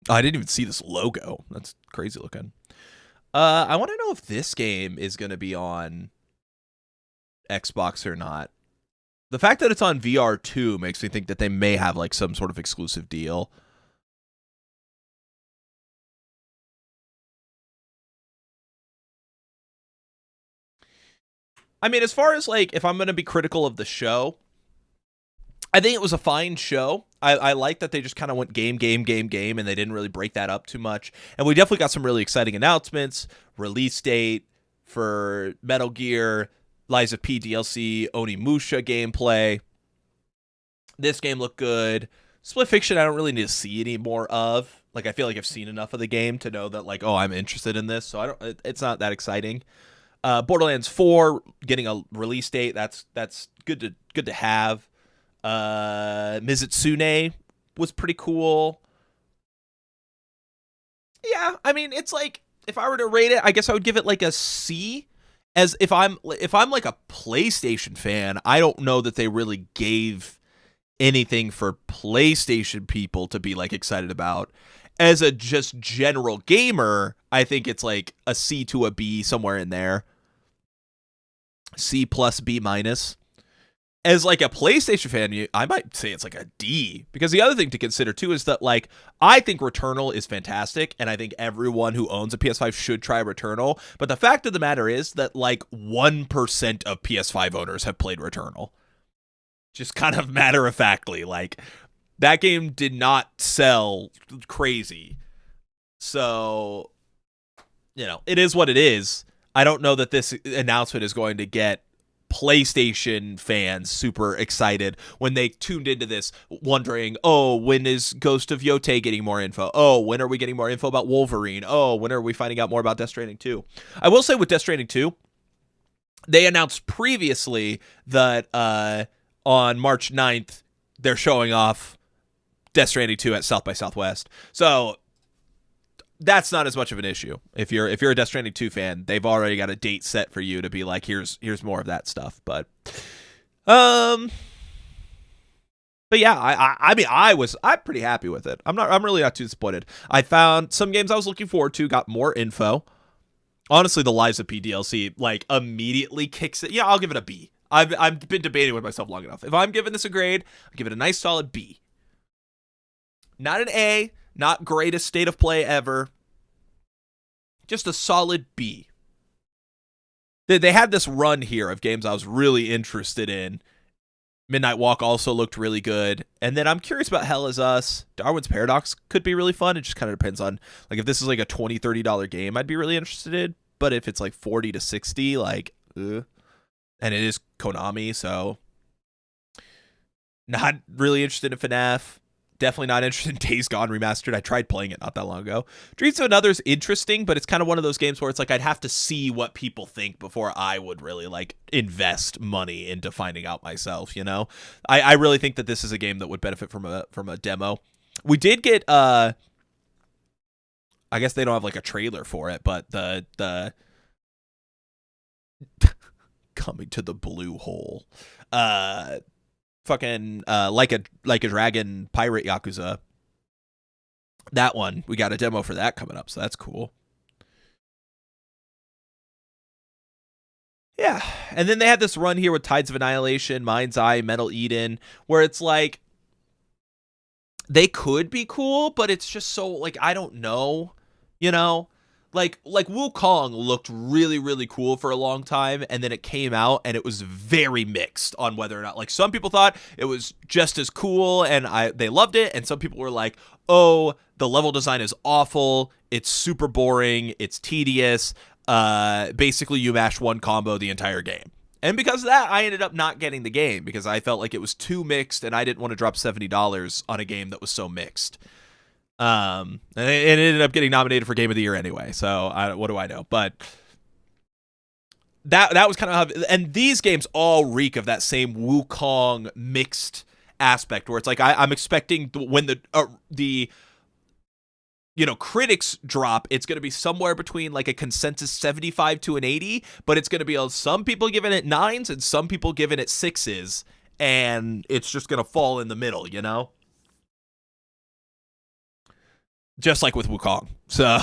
Oh, I didn't even see this logo. That's crazy looking. I want to know if this game is going to be on Xbox or not. The fact that it's on VR2 makes me think that they may have like some sort of exclusive deal. I mean, as far as like, if I'm going to be critical of the show, I think it was a fine show. I like that they just kind of went game, and they didn't really break that up too much. And we definitely got some really exciting announcements. Release date for Metal Gear, Lies of P DLC, Onimusha gameplay. This game looked good. Split Fiction, I don't really need to see any more of. Like, I feel like I've seen enough of the game to know that, like, oh, I'm interested in this. So it's not that exciting. Borderlands 4 getting a release date. That's good to have. Mizitsune was pretty cool. Yeah, I mean, it's like, if I were to rate it, I guess I would give it like a C. As if I'm like a PlayStation fan, I don't know that they really gave anything for PlayStation people to be like excited about. As a just general gamer, I think it's like a C to a B, somewhere in there. C plus B minus. As like a PlayStation fan, I might say it's like a D, because the other thing to consider too is that, like, I think Returnal is fantastic, and I think everyone who owns a PS5 should try Returnal. But the fact of the matter is that like 1% of PS5 owners have played Returnal. Just kind of matter of factly, like, that game did not sell crazy. So, you know, it is what it is. I don't know that this announcement is going to get PlayStation fans super excited when they tuned into this wondering, oh, when is Ghost of Yotei getting more info? Oh, when are we getting more info about Wolverine? Oh, when are we finding out more about Death Stranding 2? I will say with Death Stranding 2, they announced previously that on March 9th, they're showing off Death Stranding 2 at South by Southwest. So that's not as much of an issue. If you're a Death Stranding 2 fan, they've already got a date set for you to be like, here's more of that stuff. But yeah, I mean, I'm pretty happy with it. I'm really not too disappointed. I found some games I was looking forward to got more info. Honestly, the Lies of P DLC like immediately kicks it. Yeah, I'll give it a B. I've been debating with myself long enough. If I'm giving this a grade, I'll give it a nice solid B. Not an A. Not greatest state of play ever. Just a solid B. They had this run here of games I was really interested in. Midnight Walk also looked really good. And then I'm curious about Hell Is Us. Darwin's Paradox could be really fun. It just kind of depends on, like, if this is like a $20, $30 game, I'd be really interested in. But if it's like 40 to 60, like, and it is Konami, so not really interested in FNAF. Definitely not interested in Days Gone Remastered. I tried playing it not that long ago. Dreams of Another's interesting, but it's kind of one of those games where it's like I'd have to see what people think before I would really like invest money into finding out myself, you know? I really think that this is a game that would benefit from a demo. We did get I guess they don't have like a trailer for it, but the Coming to the Blue Hole. Fucking like a Dragon Pirate Yakuza. That one, we got a demo for that coming up, so that's cool. Yeah, and then they had this run here with Tides of Annihilation, Mind's Eye, Metal Eden, where it's like they could be cool, but it's just so like I don't know, you know? Like Wukong looked really, really cool for a long time, and then it came out, and it was very mixed on whether or not, like, some people thought it was just as cool, and they loved it, and some people were like, oh, the level design is awful, it's super boring, it's tedious, basically you mash one combo the entire game. And because of that, I ended up not getting the game, because I felt like it was too mixed, and I didn't want to drop $70 on a game that was so mixed. And it ended up getting nominated for Game of the Year anyway, so what do I know? But that was kind of how, and these games all reek of that same Wukong mixed aspect, where it's like I'm expecting when the critics drop, it's going to be somewhere between like a consensus 75 to an 80, but it's going to be some people giving it 9s and some people giving it 6s, and it's just going to fall in the middle, Just like with Wukong. So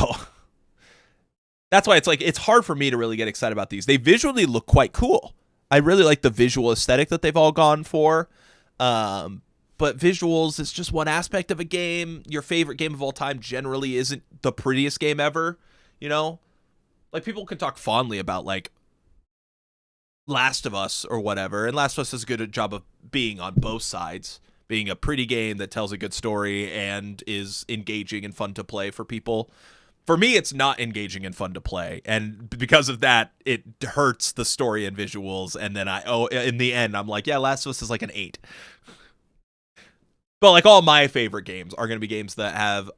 that's why it's hard for me to really get excited about these. They visually look quite cool. I really like the visual aesthetic that they've all gone for. But visuals is just one aspect of a game. Your favorite game of all time generally isn't the prettiest game ever, Like, people can talk fondly about, like, Last of Us or whatever, and Last of Us does a good job of being on both sides, being a pretty game that tells a good story and is engaging and fun to play for people. For me, it's not engaging and fun to play, and because of that, it hurts the story and visuals, and then in the end, I'm like, yeah, Last of Us is like an 8. But like all my favorite games are going to be games that have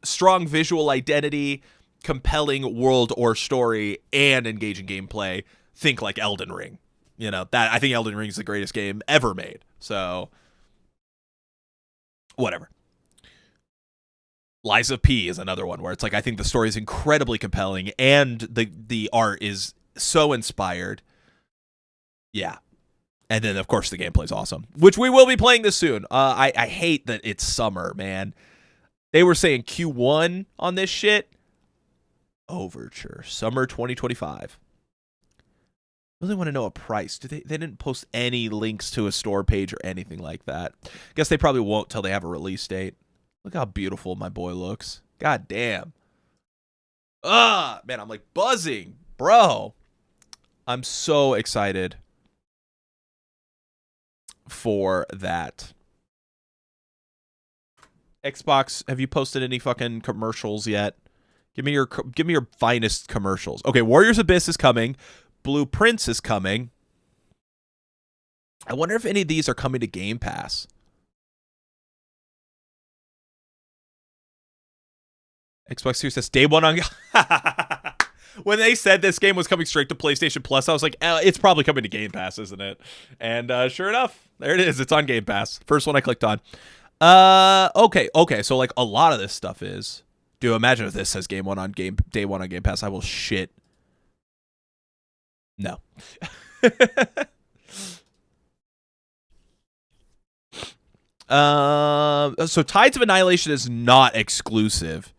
strong visual identity, compelling world or story, and engaging gameplay. Think like Elden Ring. I think Elden Ring is the greatest game ever made. So, whatever. Lies of P is another one where it's like, I think the story is incredibly compelling and the art is so inspired. Yeah. And then, of course, the gameplay is awesome, which we will be playing this soon. I hate that it's summer, man. They were saying Q1 on this shit. Overture, summer 2025. Really want to know a price. They didn't post any links to a store page or anything like that. Guess they probably won't till they have a release date. Look how beautiful my boy looks. God damn. Man, I'm like buzzing, bro. I'm so excited for that. Xbox, have you posted any fucking commercials yet? Give me your finest commercials. Okay, Warriors Abyss is coming. Blue Prince is coming. I wonder if any of these are coming to Game Pass. Xbox Series S day one on. When they said this game was coming straight to PlayStation Plus, I was like, it's probably coming to Game Pass, isn't it? And sure enough, there it is. It's on Game Pass. First one I clicked on. Okay. So like a lot of this stuff is. Dude, imagine if this says day one on Game Pass. I will shit. No. So Tides of Annihilation is not exclusive.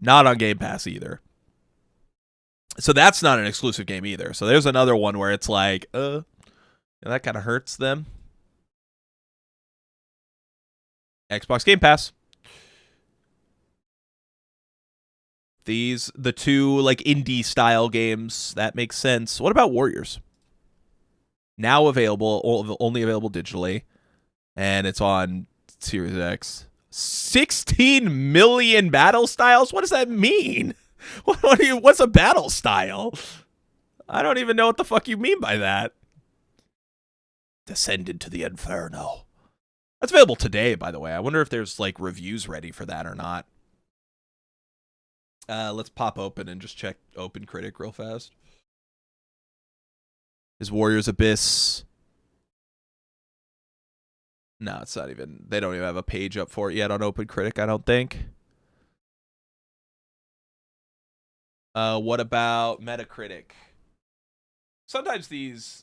Not on Game Pass either. So that's not an exclusive game either. So there's another one where it's like, that kind of hurts them. Xbox Game Pass. The two like indie style games, that makes sense. What about Warriors? Now available, only available digitally, and it's on Series X. 16 million battle styles? What does that mean? What's a battle style? I don't even know what the fuck you mean by that. Descend into the Inferno. That's available today, by the way. I wonder if there's like reviews ready for that or not. Let's pop open and just check OpenCritic real fast. Is Warriors Abyss? No, it's not even. They don't even have a page up for it yet on OpenCritic, I don't think. What about Metacritic? Sometimes these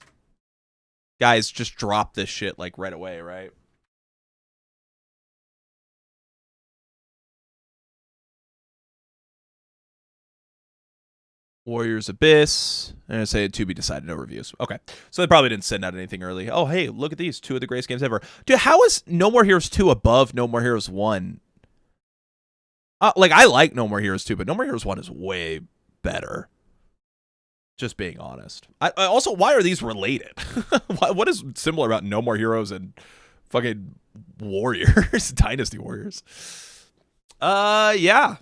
guys just drop this shit like right away, right? Warriors Abyss. I'm going to say to be decided, no reviews. Okay. So they probably didn't send out anything early. Oh, hey, look at these. 2 of the greatest games ever. Dude, how is No More Heroes 2 above No More Heroes 1? Like, I like No More Heroes 2, but No More Heroes 1 is way better. Just being honest. I also, why are these related? What is similar about No More Heroes and fucking Warriors? Dynasty Warriors. Yeah.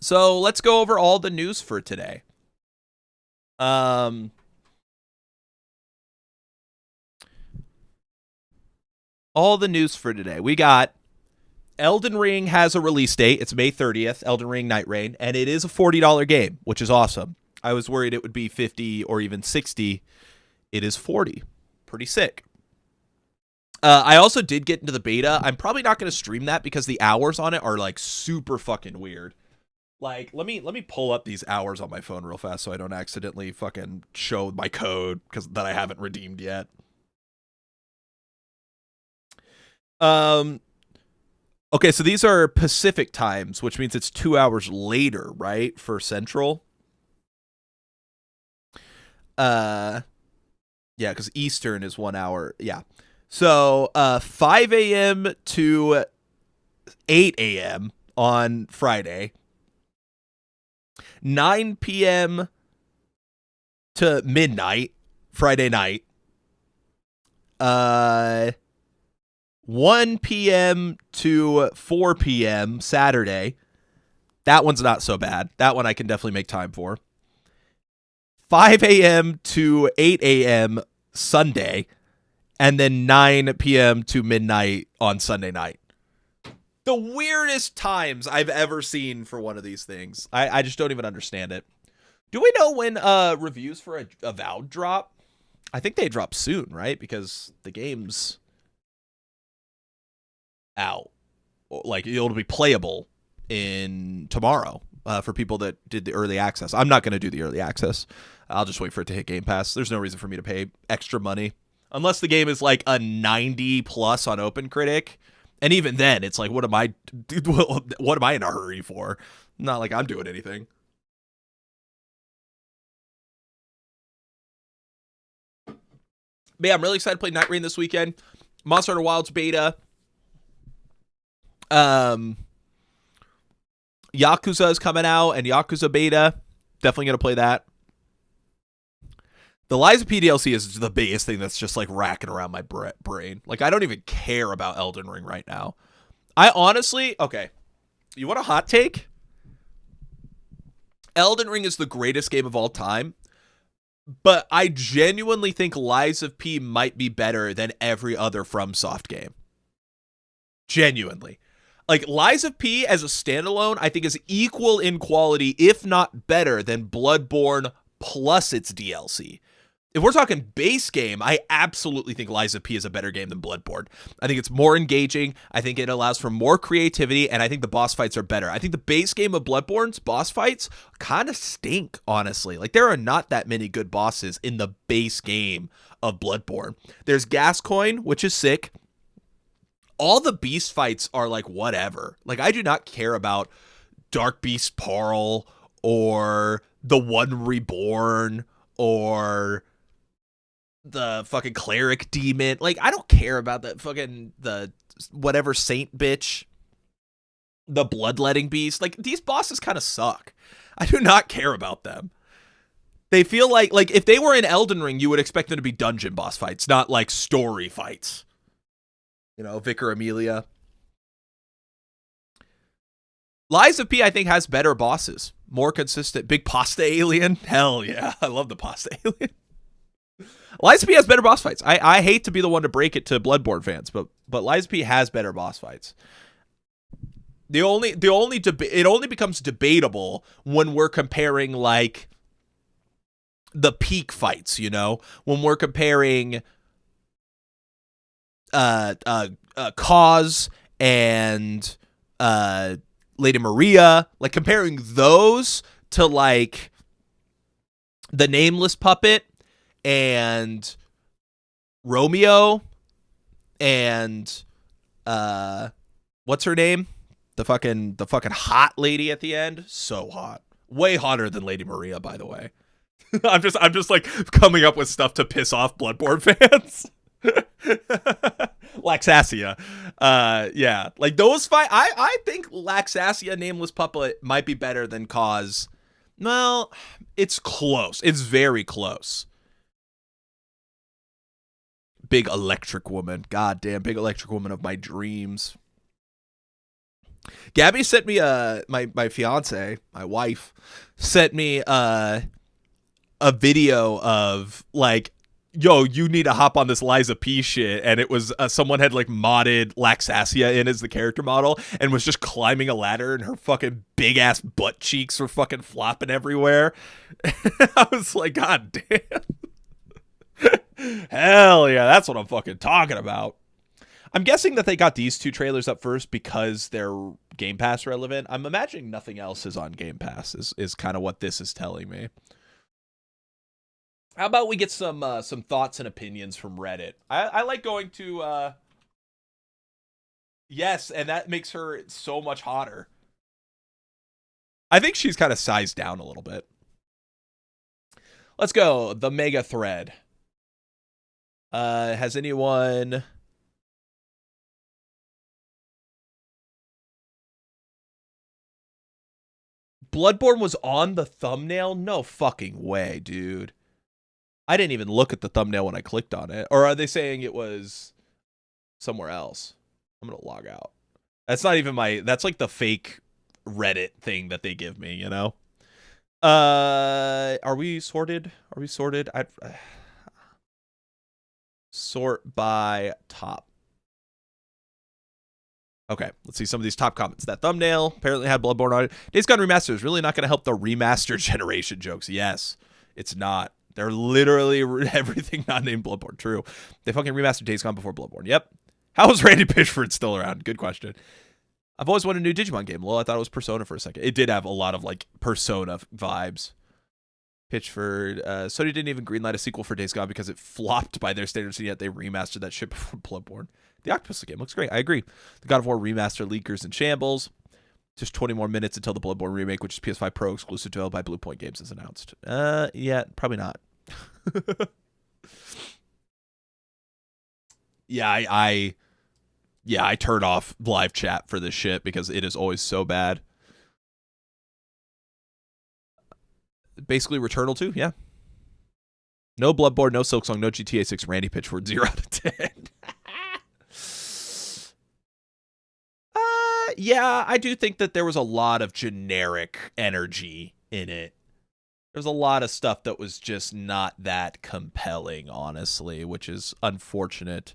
So let's go over all the news for today. All the news for today. We got Elden Ring has a release date. It's May 30th, Elden Ring Night Rain, and it is a $40 game, which is awesome. I was worried it would be $50 or even $60. It is $40. Pretty sick. I also did get into the beta. I'm probably not going to stream that because the hours on it are like super fucking weird. Like, let me pull up these hours on my phone real fast so I don't accidentally fucking show my code that I haven't redeemed yet. Okay, so these are Pacific times, which means it's 2 hours later, right, for Central. Yeah, because Eastern is 1 hour. Yeah. So 5 a.m. to 8 a.m. on Friday. 9 p.m. to midnight Friday night. 1 p.m. to 4 p.m. Saturday. That one's not so bad. That one I can definitely make time for. 5 a.m. to 8 a.m. Sunday. And then 9 p.m. to midnight on Sunday night. The weirdest times I've ever seen for one of these things. I just don't even understand it. Do we know when reviews for Avowed drop? I think they drop soon, right? Because the game's out. Like, it'll be playable in tomorrow for people that did the early access. I'm not going to do the early access. I'll just wait for it to hit Game Pass. There's no reason for me to pay extra money. Unless the game is like a 90 plus on OpenCritic. And even then, it's like, what am I in a hurry for? Not like I'm doing anything. But yeah, I'm really excited to play Night Rain this weekend. Monster Hunter Wilds beta. Yakuza is coming out, and Yakuza beta. Definitely going to play that. The Lies of P DLC is the biggest thing that's just like racking around my brain. Like, I don't even care about Elden Ring right now. I honestly, okay, you want a hot take? Elden Ring is the greatest game of all time, but I genuinely think Lies of P might be better than every other FromSoft game. Genuinely. Like, Lies of P as a standalone, I think is equal in quality, if not better, than Bloodborne plus its DLC. If we're talking base game, I absolutely think Lies of P is a better game than Bloodborne. I think it's more engaging. I think it allows for more creativity, and I think the boss fights are better. I think the base game of Bloodborne's boss fights kind of stink, honestly. Like, there are not that many good bosses in the base game of Bloodborne. There's Gascoigne, which is sick. All the beast fights are like whatever. Like, I do not care about Dark Beast Parl or the One Reborn or the fucking cleric demon. Like, I don't care about that fucking the whatever saint bitch, the bloodletting beast. Like, these bosses kind of suck. I do not care about them. They feel like if they were in Elden Ring, you would expect them to be dungeon boss fights, not like story fights. You know, Vicar Amelia. Lies of P, I think, has better bosses. More consistent. Big Pasta Alien. Hell yeah. I love the Pasta Alien. Lies of P has better boss fights. I hate to be the one to break it to Bloodborne fans, but Lies of P has better boss fights. It only becomes debatable when we're comparing like the peak fights, you know? When we're comparing Cause and Lady Maria, like comparing those to like the Nameless Puppet and Romeo and what's her name? The fucking hot lady at the end. So hot. Way hotter than Lady Maria, by the way. I'm just like coming up with stuff to piss off Bloodborne fans. Laxasia. Yeah. Like those fight I think Laxasia Nameless Puppet might be better than Cause. Well, it's close. It's very close. Big electric woman. God damn, big electric woman of my dreams. Gabby sent me my fiance, my wife, sent me a video of like, yo, you need to hop on this Liza P shit. And it was someone had like modded Laxasia in as the character model and was just climbing a ladder and her fucking big ass butt cheeks were fucking flopping everywhere. I was like, God damn. Hell yeah, that's what I'm fucking talking about. I'm guessing that they got these 2 trailers up first because they're Game Pass relevant. I'm imagining nothing else is on Game Pass is kind of what this is telling me. How about we get some thoughts and opinions from Reddit? I like going to yes, and that makes her so much hotter. I think she's kind of sized down a little bit. Let's go. The mega thread. Has anyone... Bloodborne was on the thumbnail? No fucking way, dude. I didn't even look at the thumbnail when I clicked on it. Or are they saying it was somewhere else? I'm going to log out. That's not even my... That's like the fake Reddit thing that they give me, you know? Are we sorted? Are we sorted? Sort by top. Okay, let's see some of these top comments. That thumbnail apparently had Bloodborne on it. Days Gone Remastered is really not going to help the remaster generation jokes. Yes, it's not. They're literally everything not named Bloodborne. True. They fucking remastered Days Gone before Bloodborne. Yep. How is Randy Pitchford still around? Good question. I've always wanted a new Digimon game. Well, I thought it was Persona for a second. It did have a lot of like Persona vibes. Pitchford. Sony didn't even greenlight a sequel for Days Gone because it flopped by their standards, and yet they remastered that shit before Bloodborne. The Octopus game looks great. I agree. The God of War remaster leakers in shambles. Just 20 more minutes until the Bloodborne remake, which is PS5 Pro exclusive developed by Bluepoint Games, is announced. Yeah, probably not. Yeah, I turn off live chat for this shit because it is always so bad. Basically, Returnal 2, yeah. No Bloodborne, no Silksong, no GTA 6. Randy Pitchford, 0 out of 10. Yeah, I do think that there was a lot of generic energy in it. There's a lot of stuff that was just not that compelling, honestly, which is unfortunate.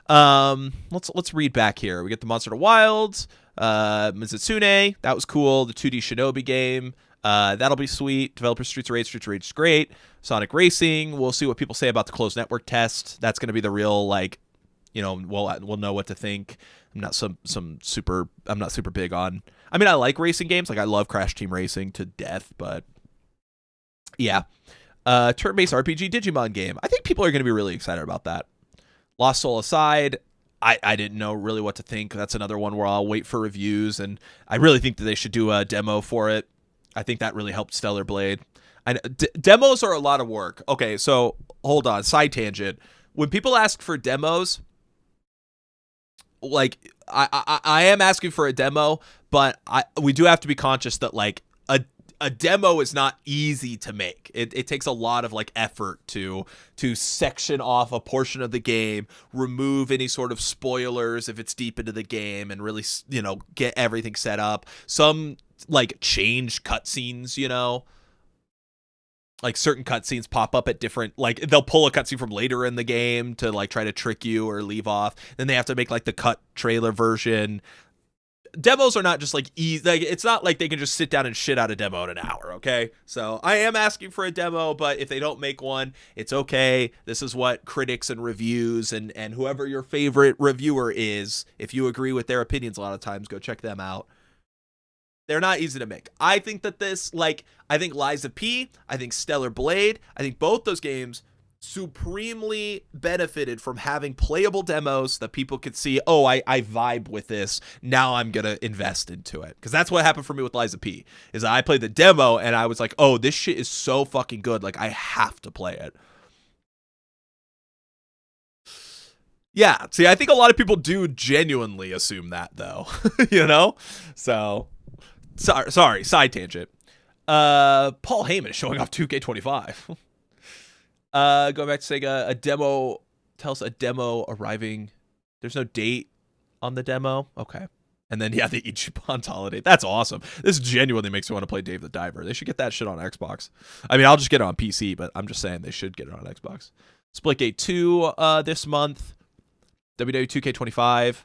Let's read back here. We get the Monster of the Wilds, Mizutsune, that was cool. The 2D Shinobi game, that'll be sweet. Developer Streets of Rage is great. Sonic Racing, we'll see what people say about the closed network test. That's going to be the real, like, you know, we'll know what to think. I'm not I'm not super big on. I mean, I like racing games. Like, I love Crash Team Racing to death, but yeah. Turn-based RPG Digimon game. I think people are going to be really excited about that. Lost Soul aside, I didn't know really what to think. That's another one where I'll wait for reviews, and I really think that they should do a demo for it. I think that really helped Stellar Blade. Demos are a lot of work. Okay, so hold on. Side tangent. When people ask for demos, like, I am asking for a demo, but we do have to be conscious that, like, a demo is not easy to make. It takes a lot of, like, effort to section off a portion of the game, remove any sort of spoilers if it's deep into the game, and really, you know, get everything set up. Some, like, change cutscenes, you know. Like, certain cutscenes pop up at different, like, they'll pull a cutscene from later in the game to, like, try to trick you or leave off. Then they have to make, like, the cut trailer version. Demos are not just, like, easy. Like, it's not like they can just sit down and shit out a demo in an hour, okay? So I am asking for a demo, but if they don't make one, it's okay. This is what critics and reviews and whoever your favorite reviewer is, if you agree with their opinions a lot of times, go check them out. They're not easy to make. I think that this, like, I think Liza P, I think Stellar Blade, I think both those games supremely benefited from having playable demos that people could see, oh, I vibe with this. Now I'm going to invest into it. Because that's what happened for me with Liza P, is I played the demo and I was like, oh, this shit is so fucking good. Like, I have to play it. Yeah, see, I think a lot of people do genuinely assume that, though. You know? So... Sorry, side tangent. Paul Heyman is showing off 2K25. Going back to Sega, a demo tells a demo arriving. There's no date on the demo. Okay. And then, yeah, the Ichiban holiday. That's awesome. This genuinely makes me want to play Dave the Diver. They should get that shit on Xbox. I mean, I'll just get it on PC, but I'm just saying they should get it on Xbox. Splitgate 2 this month. WWE 2K25.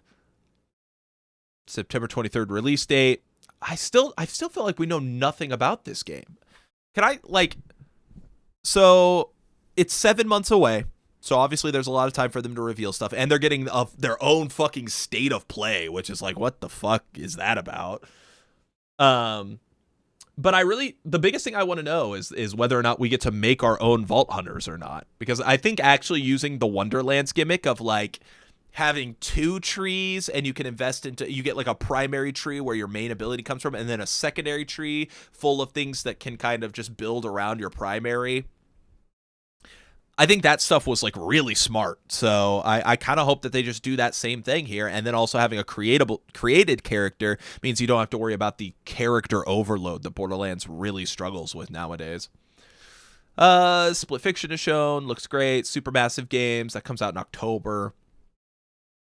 September 23rd release date. I still feel like we know nothing about this game. Can I, like, so it's 7 months away. So obviously there's a lot of time for them to reveal stuff, and they're getting their own fucking state of play, which is like, what the fuck is that about? But the biggest thing I want to know is whether or not we get to make our own Vault Hunters or not. Because I think actually using the Wonderlands gimmick of like having 2 trees, and you can invest into, you get like a primary tree where your main ability comes from, and then a secondary tree full of things that can kind of just build around your primary. I think that stuff was like really smart. So I kind of hope that they just do that same thing here. And then also having a created character means you don't have to worry about the character overload that Borderlands really struggles with nowadays. Split Fiction is shown. Looks great. Supermassive Games. That comes out in October.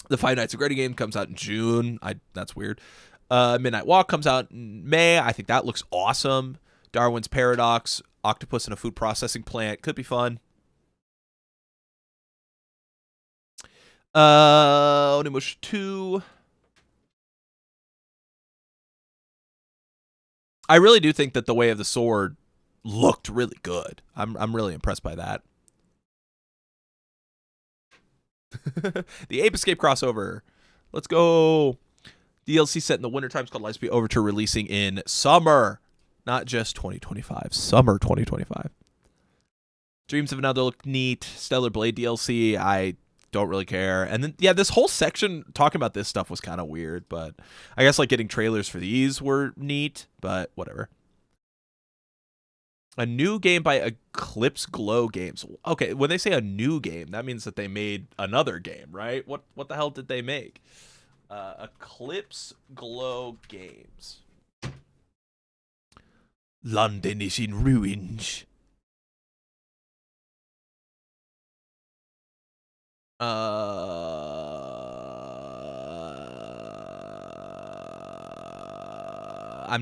The Five Nights at Freddy game comes out in June. That's weird. Midnight Walk comes out in May. I think that looks awesome. Darwin's Paradox. Octopus in a food processing plant. Could be fun. Onimusha 2. I really do think that The Way of the Sword looked really good. I'm really impressed by that. The Ape Escape crossover. Let's go. DLC set in the winter times called Lightspeed Overture, releasing in summer. Not just 2025. Summer 2025. Dreams of Another look neat. Stellar Blade DLC. I don't really care. And then, yeah, this whole section talking about this stuff was kind of weird, but I guess like getting trailers for these were neat, but whatever. A new game by Eclipse Glow Games. Okay, when they say a new game, that means that they made another game, right? What the hell did they make? Eclipse Glow Games. London is in ruins. I'm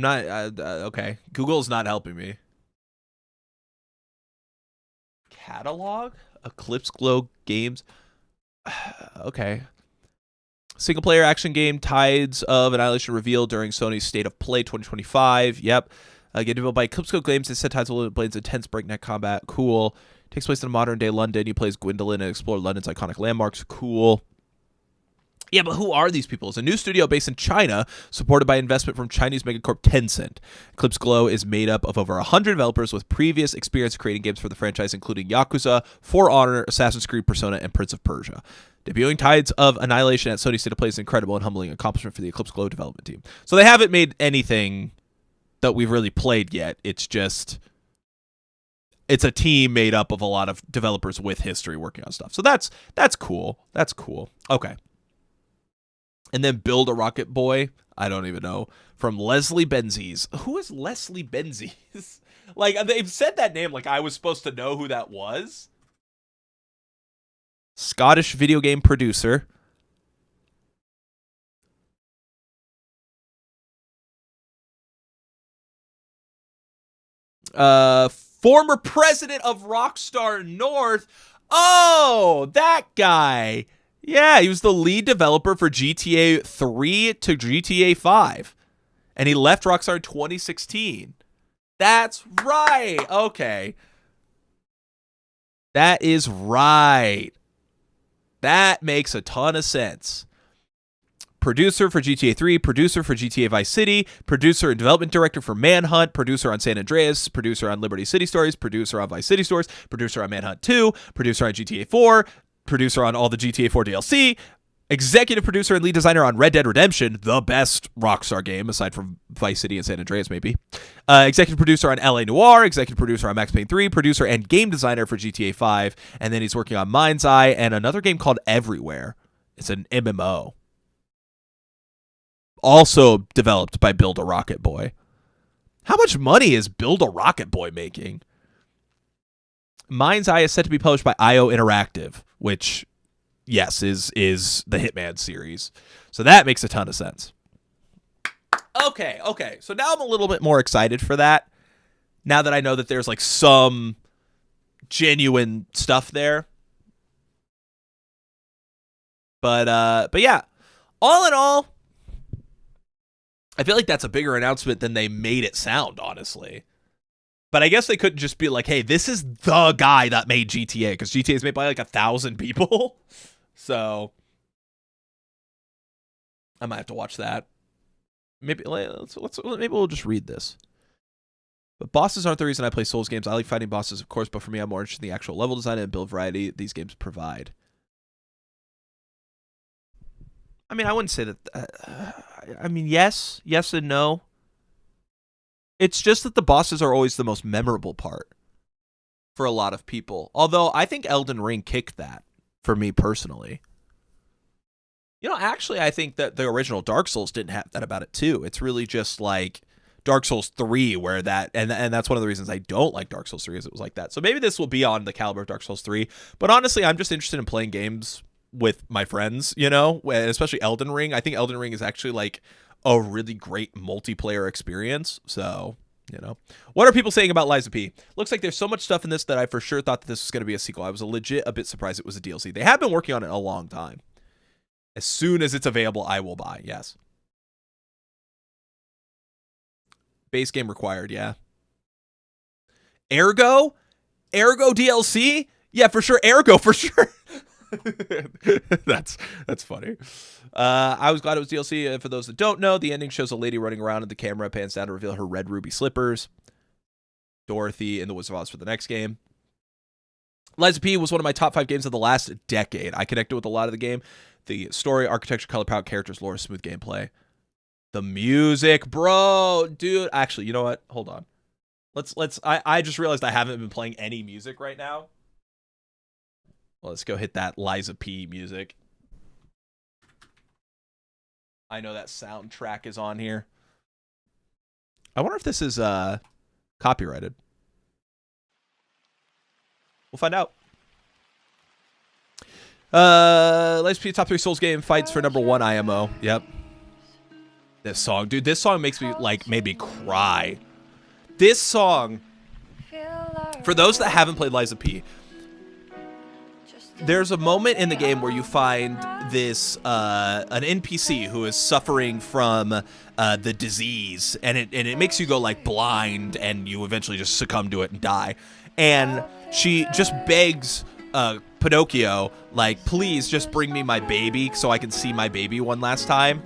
not okay. Google's not helping me. Catalog? Eclipse Glow Games. Okay. Single player action game Tides of Annihilation revealed during Sony's State of Play 2025. Yep. Game developed by Eclipse Glow Games. It said Tides of Blades intense breakneck combat. Cool. Takes place in modern day London. You play as Gwendolyn and explore London's iconic landmarks. Cool. Yeah, but who are these people? It's a new studio based in China, supported by investment from Chinese megacorp Tencent. Eclipse Glow is made up of over 100 developers with previous experience creating games for the franchise, including Yakuza, For Honor, Assassin's Creed, Persona, and Prince of Persia. Debuting Tides of Annihilation at Sony State of Play is an incredible and humbling accomplishment for the Eclipse Glow development team. So they haven't made anything that we've really played yet. It's just... it's a team made up of a lot of developers with history working on stuff. So that's cool. That's cool. Okay. And then Build a Rocket Boy. I don't even know. From Leslie Benzies. Who is Leslie Benzies? Like, they've said that name like I was supposed to know who that was. Scottish video game producer. Former president of Rockstar North. Oh, that guy. Yeah, he was the lead developer for GTA 3 to GTA 5. And he left Rockstar in 2016. That's right. Okay. That is right. That makes a ton of sense. Producer for GTA 3, producer for GTA Vice City, producer and development director for Manhunt, producer on San Andreas, producer on Liberty City Stories, producer on Vice City Stories, producer on Manhunt 2, producer on GTA 4, producer on all the GTA 4 DLC, executive producer and lead designer on Red Dead Redemption, the best Rockstar game aside from Vice City and San Andreas maybe. Executive producer on LA Noire, executive producer on Max Payne 3, producer and game designer for GTA 5, and then he's working on Mind's Eye and another game called Everywhere. It's an MMO. Also developed by Build a Rocket Boy. How much money is Build a Rocket Boy making? Mind's Eye is set to be published by IO Interactive, which, yes, is the Hitman series. So that makes a ton of sense. Okay. So now I'm a little bit more excited for that. Now that I know that there's like some genuine stuff there. But yeah, all in all, I feel like that's a bigger announcement than they made it sound, honestly. But I guess they couldn't just be like, hey, this is the guy that made GTA, because GTA is made by like 1,000 people. So I might have to watch that. Maybe maybe we'll just read this. But bosses aren't the reason I play Souls games. I like fighting bosses, of course, but for me, I'm more interested in the actual level design and build variety these games provide. I mean, I wouldn't say that. I mean, yes and no. It's just that the bosses are always the most memorable part for a lot of people. Although I think Elden Ring kicked that for me personally. You know, actually, I think that the original Dark Souls didn't have that about it too. It's really just like Dark Souls 3 where that, and that's one of the reasons I don't like Dark Souls 3 is it was like that. So maybe this will be on the caliber of Dark Souls 3. But honestly, I'm just interested in playing games with my friends, you know, especially Elden Ring. I think Elden Ring is actually like a really great multiplayer experience. So, you know, what are people saying about Lies of P? Looks like there's so much stuff in this that I for sure thought that this was going to be a sequel. I was legit a bit surprised it was a DLC. They have been working on it a long time. As soon as it's available, I will buy. Yes. Base game required. Yeah. Ergo DLC? Yeah, for sure. Ergo for sure. That's funny. I was glad it was DLC. For those that don't know, the ending shows a lady running around and the camera pans down to reveal her red ruby slippers. Dorothy in The Wizard of Oz for the next game. Lies of P was one of my top 5 games of the last decade. I connected with a lot of the game. The story, architecture, color palette, characters, lore, smooth gameplay. The music, bro. Dude, actually, you know what? Hold on. I just realized I haven't been playing any music right now. Well, let's go hit that Lies of P music. I know that soundtrack is on here. I wonder if this is copyrighted. We'll find out. Lies of P top 3 Souls game fights for number 1 IMO. Yep. This song, dude. This song makes me made me cry. This song, for those that haven't played Lies of P, there's a moment in the game where you find this an NPC who is suffering from the disease, and it makes you go like blind, and you eventually just succumb to it and die. And she just begs Pinocchio, like, please just bring me my baby so I can see my baby one last time.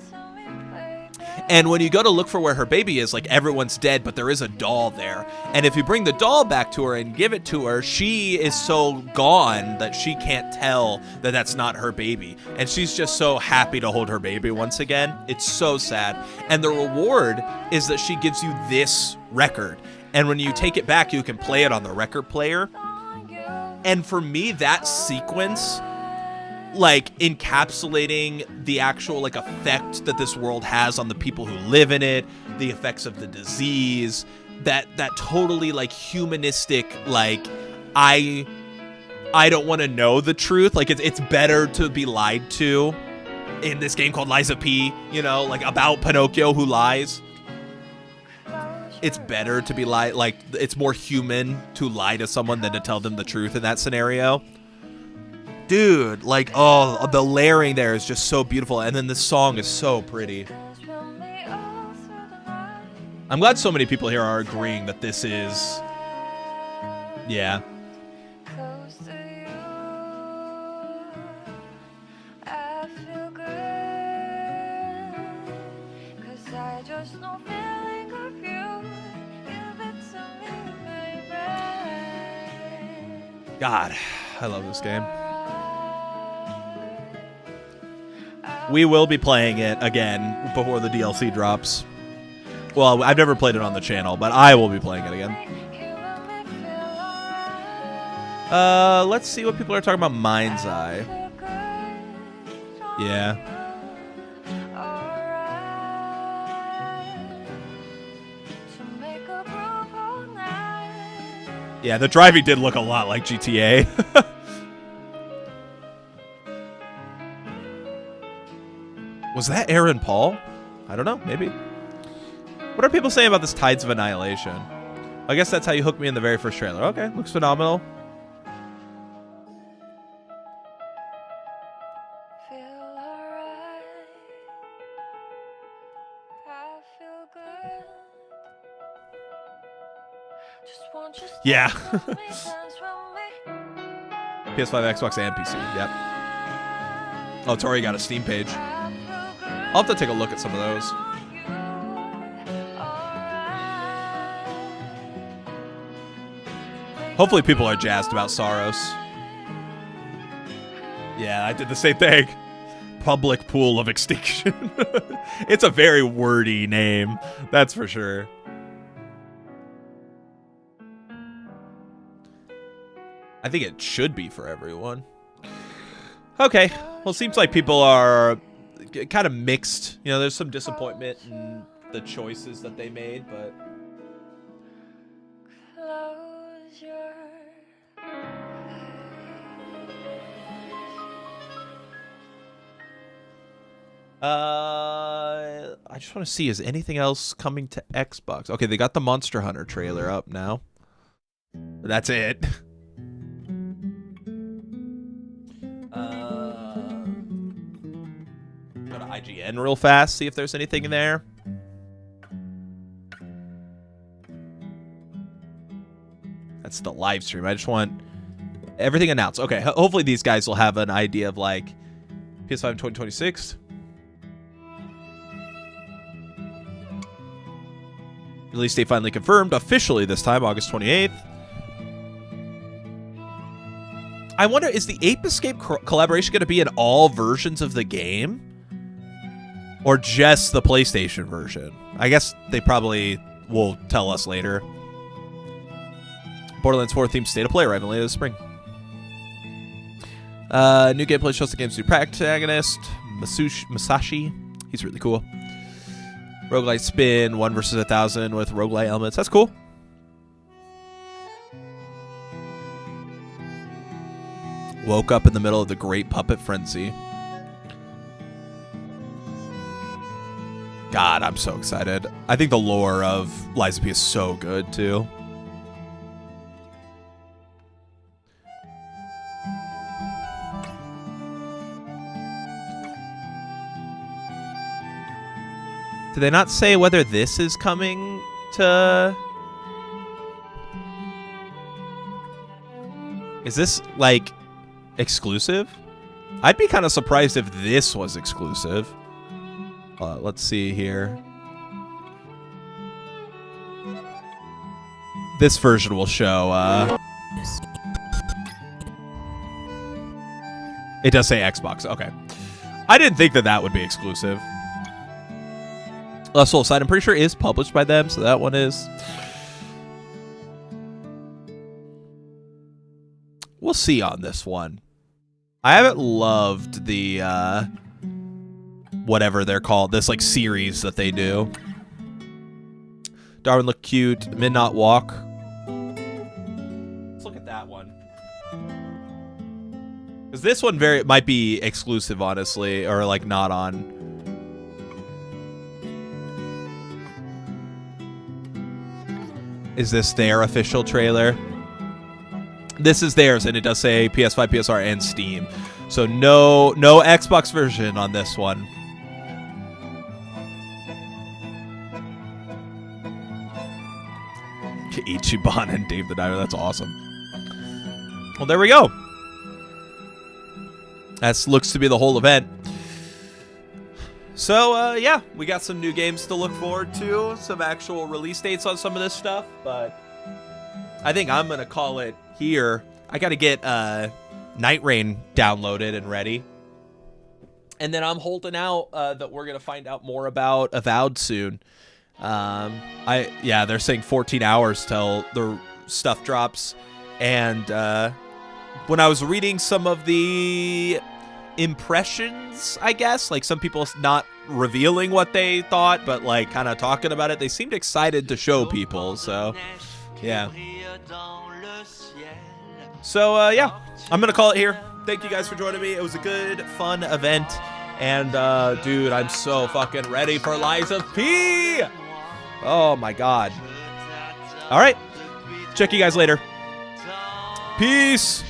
And when you go to look for where her baby is, like, everyone's dead, but there is a doll there. And if you bring the doll back to her and give it to her, she is so gone that she can't tell that that's not her baby. And she's just so happy to hold her baby once again. It's so sad. And the reward is that she gives you this record. And when you take it back, you can play it on the record player. And for me, that sequence, like, encapsulating the actual, like, effect that this world has on the people who live in it, the effects of the disease, that totally, like, humanistic, like, I don't want to know the truth. Like, it's better to be lied to in this game called Lies of P, you know, like, about Pinocchio who lies. It's better to be like, it's more human to lie to someone than to tell them the truth in that scenario. Dude, like, oh, the layering there is just so beautiful. And then this song is so pretty. I'm glad so many people here are agreeing that this is, yeah. God, I love this game. We will be playing it again before the DLC drops. Well, I've never played it on the channel, but I will be playing it again. Let's see what people are talking about. Mind's Eye. Yeah. Yeah, the driving did look a lot like GTA. Was that Aaron Paul? I don't know, maybe. What are people saying about this Tides of Annihilation? I guess that's how you hooked me in the very first trailer. Okay, looks phenomenal. Yeah. PS5, Xbox, and PC. Yep. Oh, it's already got a Steam page. I'll have to take a look at some of those. Hopefully people are jazzed about Saros. Yeah, I did the same thing. Public Pool of Extinction. It's a very wordy name, that's for sure. I think it should be for everyone. Okay, well, it seems like people are kind of mixed. You know, there's some disappointment in the choices that they made, but... I just want to see, is anything else coming to Xbox? Okay, they got the Monster Hunter trailer up now. That's it. Go to IGN real fast, see if there's anything in there. That's the live stream. I just want everything announced. Okay, hopefully these guys will have an idea of like PS5 in 2026. Release date finally confirmed officially this time, August 28th. I wonder, is the Ape Escape collaboration going to be in all versions of the game? Or just the PlayStation version? I guess they probably will tell us later. Borderlands 4 themed state of play arriving later this spring. New gameplay shows the game's new protagonist, Masashi. He's really cool. Roguelite spin, 1 versus 1,000 with roguelite elements. That's cool. Woke up in the middle of the Great Puppet Frenzy. God, I'm so excited. I think the lore of Lies of P is so good, too. Did they not say whether this is coming to... Is this, like, exclusive? I'd be kind of surprised if this was exclusive. Let's see here. This version will show, It does say Xbox, okay. I didn't think that that would be exclusive. Soulside, I'm pretty sure, is published by them, so that one is. We'll see on this one. I haven't loved the, whatever they're called, this, like, series that they do. Darwin looked cute. Midnight Walk. Let's look at that one. Because this one might be exclusive, honestly, or, like, not on... Is this their official trailer? This is theirs, and it does say PS5, PSR, and Steam. So no Xbox version on this one. Ichiban and Dave the Diver, that's awesome. Well, there we go. That looks to be the whole event. So, yeah, we got some new games to look forward to, some actual release dates on some of this stuff, but I think I'm going to call it here. I got to get Night Rain downloaded and ready. And then I'm holding out that we're going to find out more about Avowed soon. Yeah, they're saying 14 hours till the stuff drops. And when I was reading some of the impressions, I guess, like some people not revealing what they thought, but like kind of talking about it, they seemed excited to show people. So, yeah. So, yeah, I'm going to call it here. Thank you guys for joining me. It was a good, fun event. And, dude, I'm so fucking ready for Lies of P! Oh, my God. All right. Check you guys later. Peace.